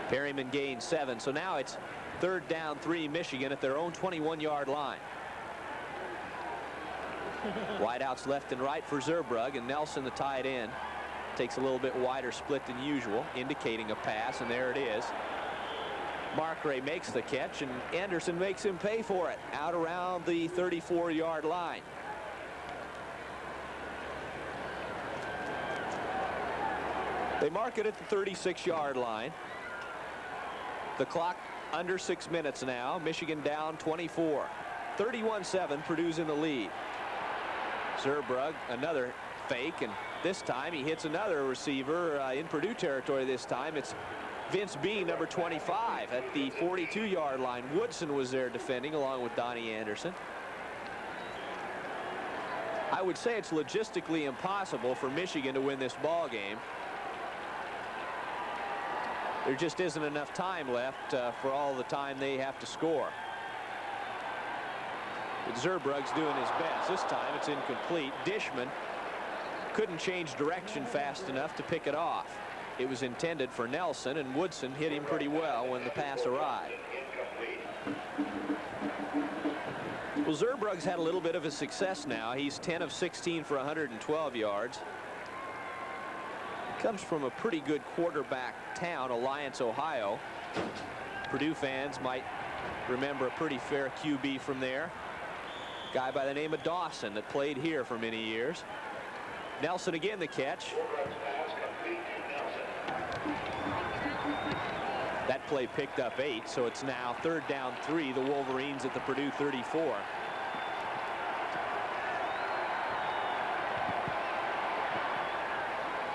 Perryman gained 7, so now it's 3rd down 3 Michigan at their own 21-yard line. Wideouts left and right for Zerbrug, and Nelson, the tight end, takes a little bit wider split than usual, indicating a pass, and there it is. Markray makes the catch, and Anderson makes him pay for it out around the 34-yard line. They mark it at the 36-yard line. The clock under 6 minutes now. Michigan down 24. 31-7, Purdue's in the lead. Zerbrug, another fake, and this time he hits another receiver in Purdue territory this time. It's Vince Bean, number 25, at the 42-yard line. Woodson was there defending along with Donnie Anderson. I would say it's logistically impossible for Michigan to win this ball game. There just isn't enough time left for all the time they have to score. But Zerbrug's doing his best. This time it's incomplete. Dishman couldn't change direction fast enough to pick it off. It was intended for Nelson, and Woodson hit him pretty well when the pass arrived. Well, Zerbrug's had a little bit of a success now. He's 10 of 16 for 112 yards. Comes from a pretty good quarterback town, Alliance, Ohio. Purdue fans might remember a pretty fair QB from there. Guy by the name of Dawson that played here for many years. Nelson again the catch. That play picked up 8, so it's now 3rd down 3. The Wolverines at the Purdue 34.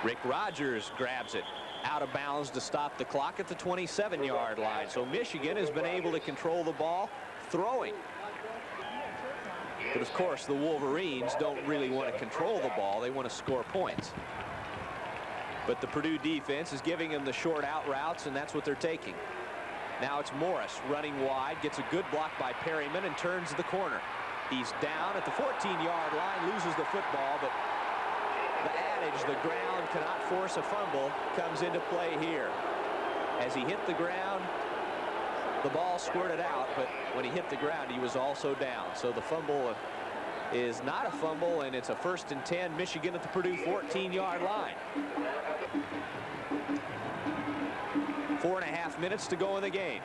Rick Rogers grabs it out of bounds to stop the clock at the 27-yard line. So Michigan has been able to control the ball throwing. But of course the Wolverines don't really want to control the ball. They want to score points. But the Purdue defense is giving them the short out routes, and that's what they're taking. Now it's Morris running wide, gets a good block by Perryman and turns the corner. He's down at the 14-yard line, loses the football, but the adage, the ground cannot force a fumble, comes into play here. As he hit the ground, the ball squirted out, but when he hit the ground, he was also down. So the fumble is not a fumble, and it's a 1st and 10, Michigan at the Purdue 14-yard line. 4.5 minutes to go in the game.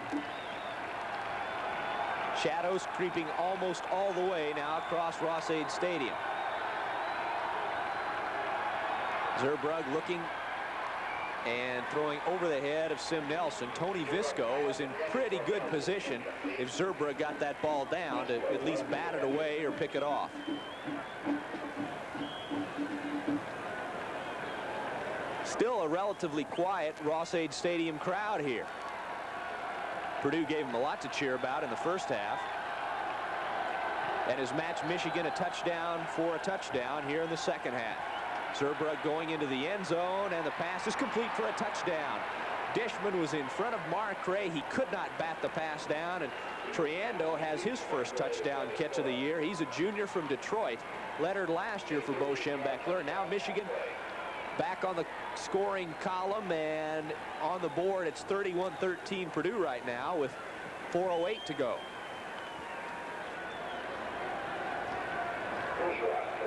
Shadows creeping almost all the way now across Ross-Ade Stadium. Zurbrugg looking and throwing over the head of Sim Nelson. Tony Visco is in pretty good position if Zurbrugg got that ball down to at least bat it away or pick it off. Still a relatively quiet Ross-Ade Stadium crowd here. Purdue gave them a lot to cheer about in the first half and has matched Michigan a touchdown for a touchdown here in the second half. Zurbrugg going into the end zone, and the pass is complete for a touchdown. Dishman was in front of Marcray. He could not bat the pass down, and Triando has his first touchdown catch of the year. He's a junior from Detroit, lettered last year for Bo Schembechler. Now Michigan back on the scoring column and on the board. It's 31-13 Purdue right now with 4:08 to go.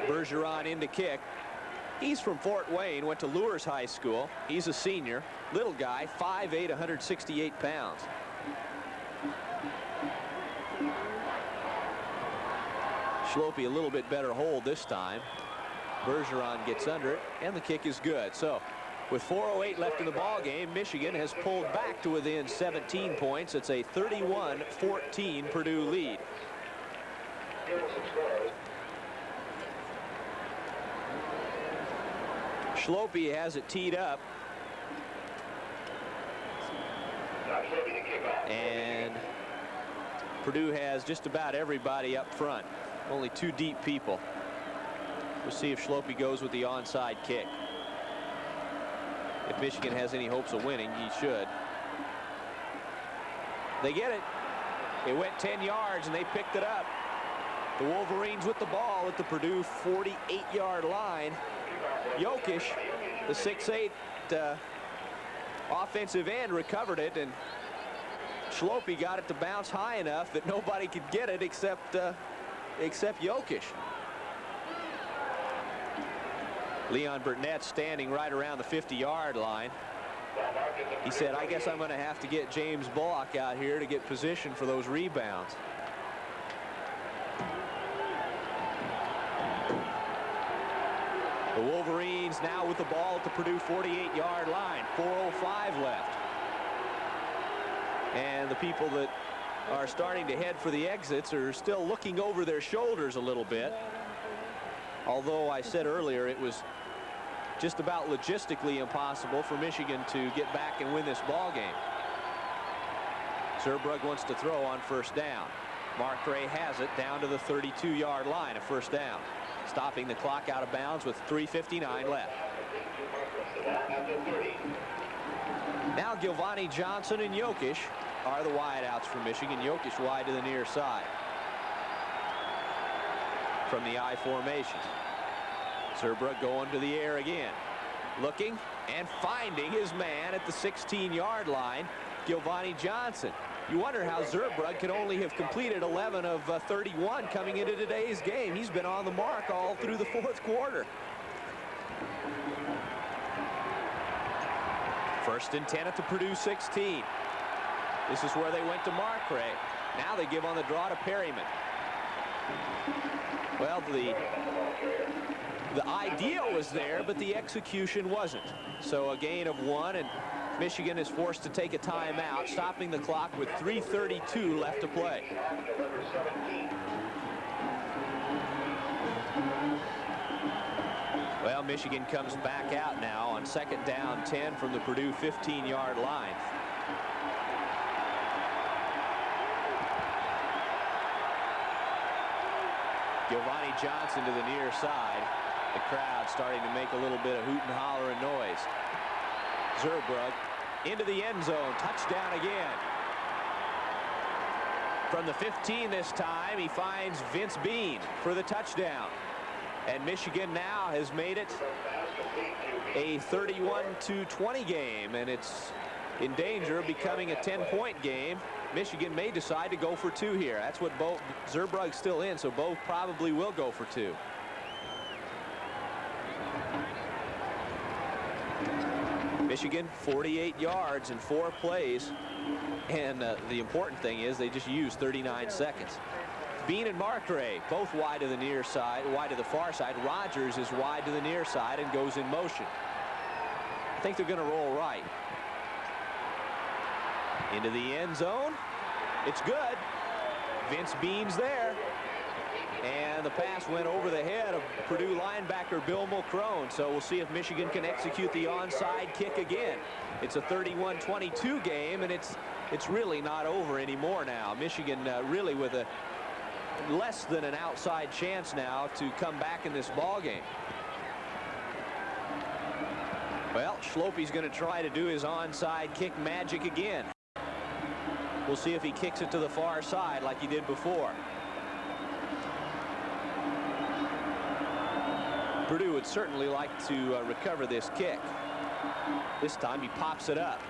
Bergeron in to kick. He's from Fort Wayne, went to Lures High School. He's a senior, little guy, 5'8", 168 pounds. Schlope a little bit better hold this time. Bergeron gets under it, and the kick is good. So with 4:08 left in the ball game, Michigan has pulled back to within 17 points. It's a 31-14 Purdue lead. Schlope has it teed up. And Purdue has just about everybody up front. Only 2 deep people. We'll see if Schlope goes with the onside kick. If Michigan has any hopes of winning, he should. They get it. It went 10 yards, and they picked it up. The Wolverines with the ball at the Purdue 48-yard line. Jokic, the 6'8" offensive end, recovered it, and Schlope got it to bounce high enough that nobody could get it except Jokic. Leon Burnett standing right around the 50-yard line. He said, I guess I'm going to have to get James Bullock out here to get position for those rebounds. The Wolverines now with the ball at the Purdue 48-yard line. 4:05 left. And the people that are starting to head for the exits are still looking over their shoulders a little bit. Although I said earlier it was just about logistically impossible for Michigan to get back and win this ball game. Zurbrugg wants to throw on first down. Marcray has it down to the 32-yard line, a first down. Stopping the clock out of bounds with 3:59 left. Now Gilvani Johnson and Jokic are the wideouts for Michigan. Jokic wide to the near side from the I formation. Zurbrugg going to the air again, looking and finding his man at the 16-yard line, Gilvani Johnson. You wonder how Zurbrugg could only have completed 11 of 31 coming into today's game. He's been on the mark all through the fourth quarter. 1st and 10 at the Purdue 16. This is where they went to Marcray. Now they give on the draw to Perryman. Well, the idea was there, but the execution wasn't. So a gain of 1, and Michigan is forced to take a timeout, stopping the clock with 3:32 left to play. Well, Michigan comes back out now on 2nd down 10 from the Purdue 15-yard line. Giovanni Johnson to the near side. The crowd starting to make a little bit of hoot and holler and noise. Zurbrugg into the end zone. Touchdown again. From the 15 this time, he finds Vince Bean for the touchdown. And Michigan now has made it a 31-20 game, and it's in danger of becoming a 10-point game. Michigan may decide to go for 2 here. That's what both Zurbrug's still in, so both probably will go for 2. Michigan 48 yards in 4 plays, and the important thing is they just used 39 seconds. Bean and Markray both wide to the near side, wide to the far side. Rogers is wide to the near side and goes in motion. I think they're going to roll right. Into the end zone. It's good. Vince Bean's there. And the pass went over the head of Purdue linebacker Bill Mulcrone. So we'll see if Michigan can execute the onside kick again. It's a 31-22 game, and it's really not over anymore now. Michigan really with a less than an outside chance now to come back in this ball game. Well, Schloppe's going to try to do his onside kick magic again. We'll see if he kicks it to the far side like he did before. Purdue would certainly like to recover this kick. This time he pops it up.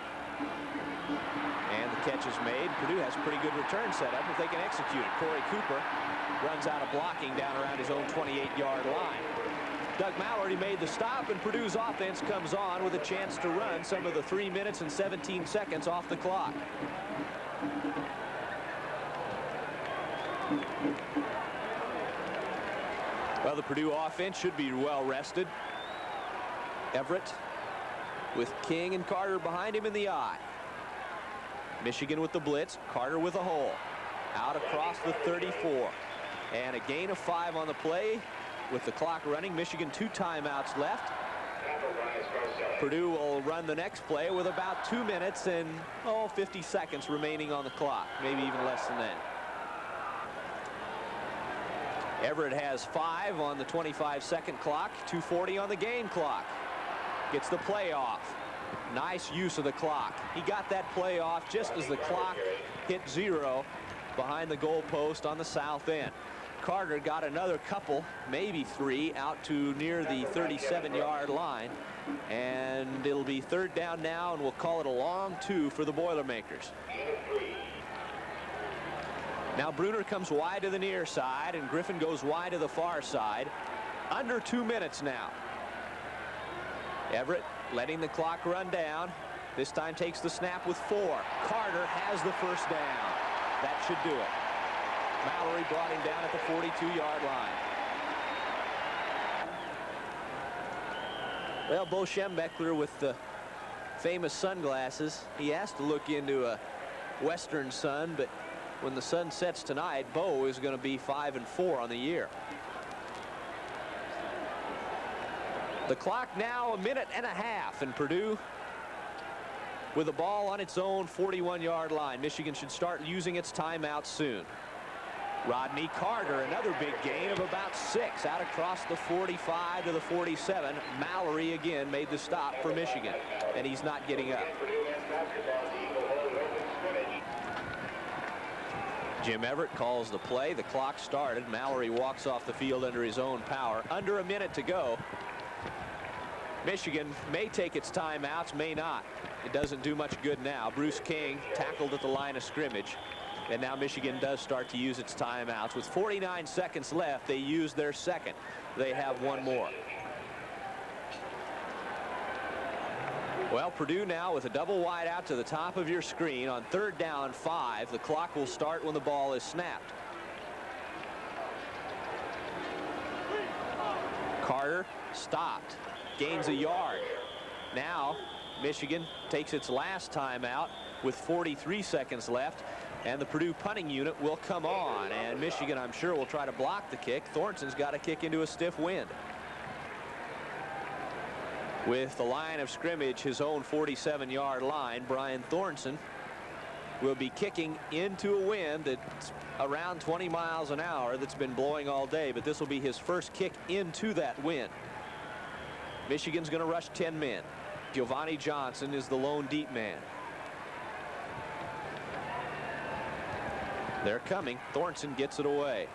And the catch is made. Purdue has a pretty good return set up if they can execute it. Corey Cooper runs out of blocking down around his own 28-yard line. Doug Mallory made the stop, and Purdue's offense comes on with a chance to run some of the 3 minutes and 17 seconds off the clock. Well, the Purdue offense should be well rested. Everett with King and Carter behind him in the eye. Michigan with the blitz. Carter with a hole. Out across the 34. And a gain of 5 on the play with the clock running. Michigan 2 timeouts left. Purdue will run the next play with about 2 minutes and 50 seconds remaining on the clock. Maybe even less than that. Everett has 5 on the 25-second clock. 2:40 on the game clock. Gets the play off. Nice use of the clock. He got that play off just as the clock hit 0 behind the goal post on the south end. Carter got another couple, maybe 3, out to near the 37-yard line. And it'll be 3rd down now, and we'll call it a long 2 for the Boilermakers. Now Bruner comes wide to the near side, and Griffin goes wide to the far side. Under 2 minutes now. Everett letting the clock run down. This time takes the snap with 4. Carter has the first down. That should do it. Mallory brought him down at the 42-yard line. Well, Bo Schembechler with the famous sunglasses. He has to look into a western sun, but when the sun sets tonight, Bo is going to be 5-4 on the year. The clock now 1.5 minutes, and Purdue with the ball on its own 41-yard line. Michigan should start using its timeouts soon. Rodney Carter, another big gain of about 6 out across the 45 to the 47. Mallory again made the stop for Michigan, and he's not getting up. Jim Everett calls the play. The clock started. Mallory walks off the field under his own power. Under 1 minute to go. Michigan may take its timeouts, may not. It doesn't do much good now. Bruce King tackled at the line of scrimmage. And now Michigan does start to use its timeouts. With 49 seconds left, they use their second. They have one more. Well, Purdue now with a double wide out to the top of your screen on 3rd down 5. The clock will start when the ball is snapped. Carter stopped, gains a yard. Now Michigan takes its last timeout with 43 seconds left, and the Purdue punting unit will come on, and Michigan, I'm sure, will try to block the kick. Thornson's got to kick into a stiff wind. With the line of scrimmage, his own 47-yard line, Brian Thornton will be kicking into a wind that's around 20 miles an hour that's been blowing all day, but this will be his first kick into that wind. Michigan's going to rush 10 men. Giovanni Johnson is the lone deep man. They're coming. Thornton gets it away.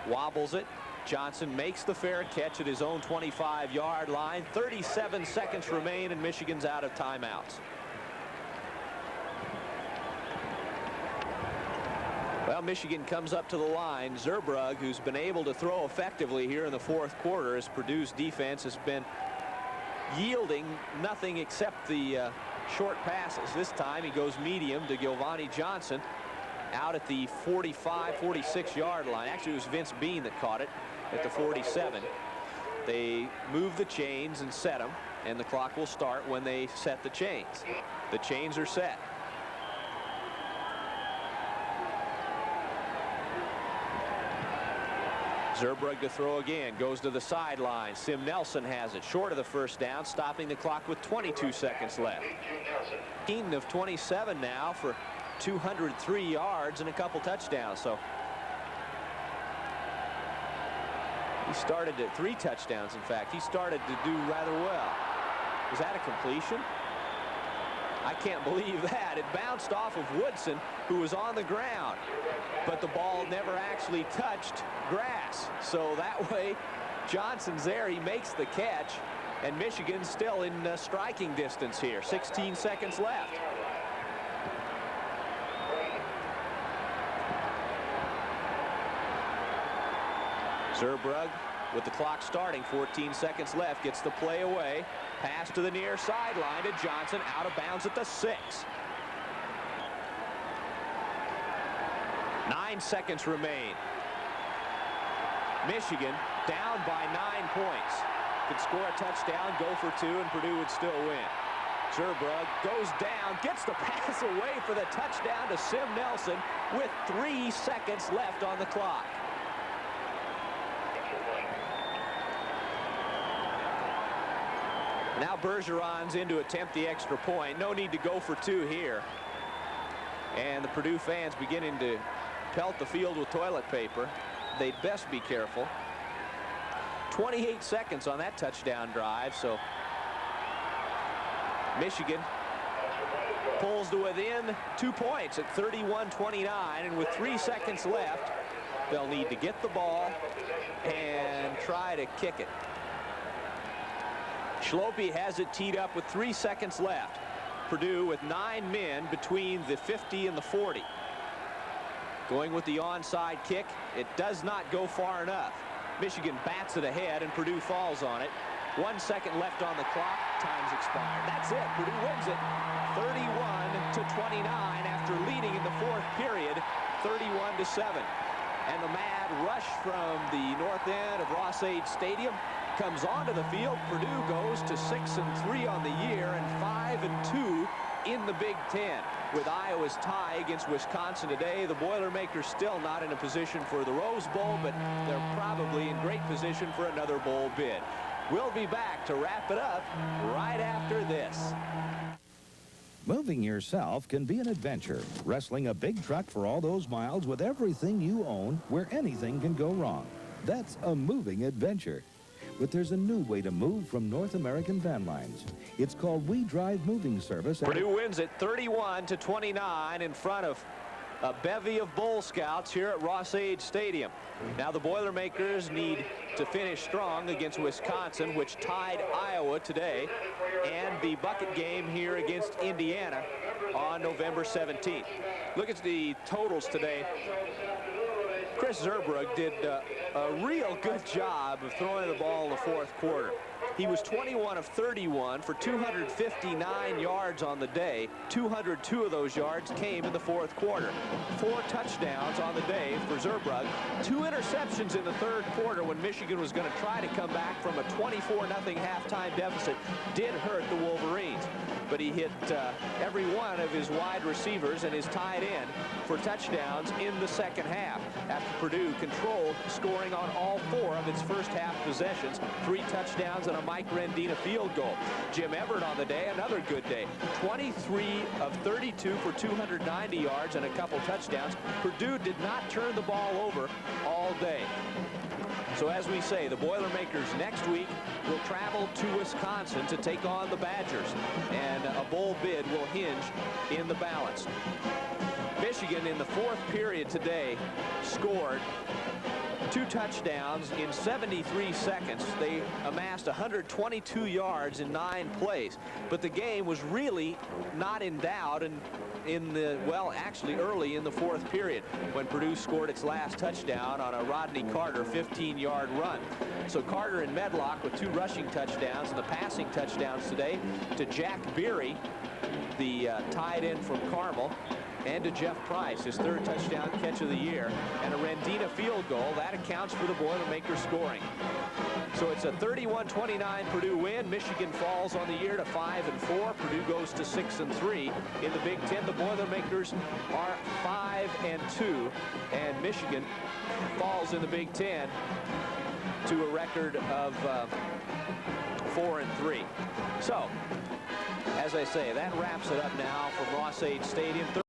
Wobbles it. Johnson makes the fair catch at his own 25-yard line. 37 seconds remain, and Michigan's out of timeouts. Well, Michigan comes up to the line. Zerbrugg, who's been able to throw effectively here in the 4th quarter, as Purdue's defense has been yielding nothing except the short passes. This time he goes medium to Giovanni Johnson out at the 45, 46-yard line. Actually, it was Vince Bean that caught it at the 47. They move the chains and set them, and the clock will start when they set the chains. The chains are set. Zerbrugg to throw again, goes to the sideline. Sim Nelson has it short of the first down, stopping the clock with 22 seconds left. 18 of 27 now for 203 yards and a couple touchdowns. So he started at 3 touchdowns. In fact, he started to do rather well. Was that a completion? I can't believe that. It bounced off of Woodson, who was on the ground, but the ball never actually touched grass. So that way, Johnson's there. He makes the catch, and Michigan's still in striking distance here. 16 seconds left. Zerbrugg, with the clock starting, 14 seconds left, gets the play away. Pass to the near sideline to Johnson, out of bounds at the 6. 9 seconds remain. Michigan down by 9 points. Could score a touchdown, go for 2, and Purdue would still win. Zerbrugg goes down, gets the pass away for the touchdown to Sim Nelson with 3 seconds left on the clock. Now Bergeron's in to attempt the extra point. No need to go for 2 here. And the Purdue fans beginning to pelt the field with toilet paper. They'd best be careful. 28 seconds on that touchdown drive, so Michigan pulls to within 2 points at 31-29, and with 3 seconds left, they'll need to get the ball and try to kick it. Schlope has it teed up with 3 seconds left. Purdue with 9 men between the 50 and the 40. Going with the onside kick. It does not go far enough. Michigan bats it ahead, and Purdue falls on it. 1 second left on the clock. Time's expired. That's it. Purdue wins it 31-29 after leading in the 4th period, 31-7. And the mad rush from the north end of Ross-Ade Stadium comes onto the field. Purdue goes to 6-3 on the year and 5-2 in the Big Ten. With Iowa's tie against Wisconsin today, the Boilermakers still not in a position for the Rose Bowl, but they're probably in great position for another bowl bid. We'll be back to wrap it up right after this. Moving yourself can be an adventure. Wrestling a big truck for all those miles with everything you own, where anything can go wrong. That's a moving adventure. But there's a new way to move from North American Van Lines. It's called We Drive Moving Service. Purdue wins it 31-29 in front of a bevy of Bull Scouts here at Ross-Ade Stadium. Now the Boilermakers need to finish strong against Wisconsin, which tied Iowa today, and the bucket game here against Indiana on November 17th. Look at the totals today. Chris Zerbrugg did a real good job of throwing the ball in the fourth quarter. He was 21 of 31 for 259 yards on the day. 202 of those yards came in the fourth quarter. 4 touchdowns on the day for Zerbrugg. 2 interceptions in the third quarter when Michigan was going to try to come back from a 24-0 halftime deficit. Did hurt the Wolverines. But he hit every one of his wide receivers and his tight end for touchdowns in the second half, after Purdue controlled scoring on all 4 of its first half possessions. 3 touchdowns and a Mike Rendina field goal. Jim Everett on the day, another good day. 23 of 32 for 290 yards and a couple touchdowns. Purdue did not turn the ball over all day. So as we say, the Boilermakers next week will travel to Wisconsin to take on the Badgers, and a bowl bid will hinge in the balance. Michigan in the fourth period today scored 2 touchdowns in 73 seconds. They amassed 122 yards in 9 plays, but the game was really not in doubt actually early in the fourth period when Purdue scored its last touchdown on a Rodney Carter 15-yard run. So Carter and Medlock with 2 rushing touchdowns, and the passing touchdowns today to Jack Beery, the tight end from Carmel, and to Jeff Price, his 3rd touchdown catch of the year, and a Rendina field goal. That accounts for the Boilermakers scoring. So it's a 31-29 Purdue win. Michigan falls on the year to 5-4. Purdue goes to 6-3 in the Big Ten. The Boilermakers are 5-2, and Michigan falls in the Big Ten to a record of 4-3. So, as I say, that wraps it up now from Ross-Ade Stadium.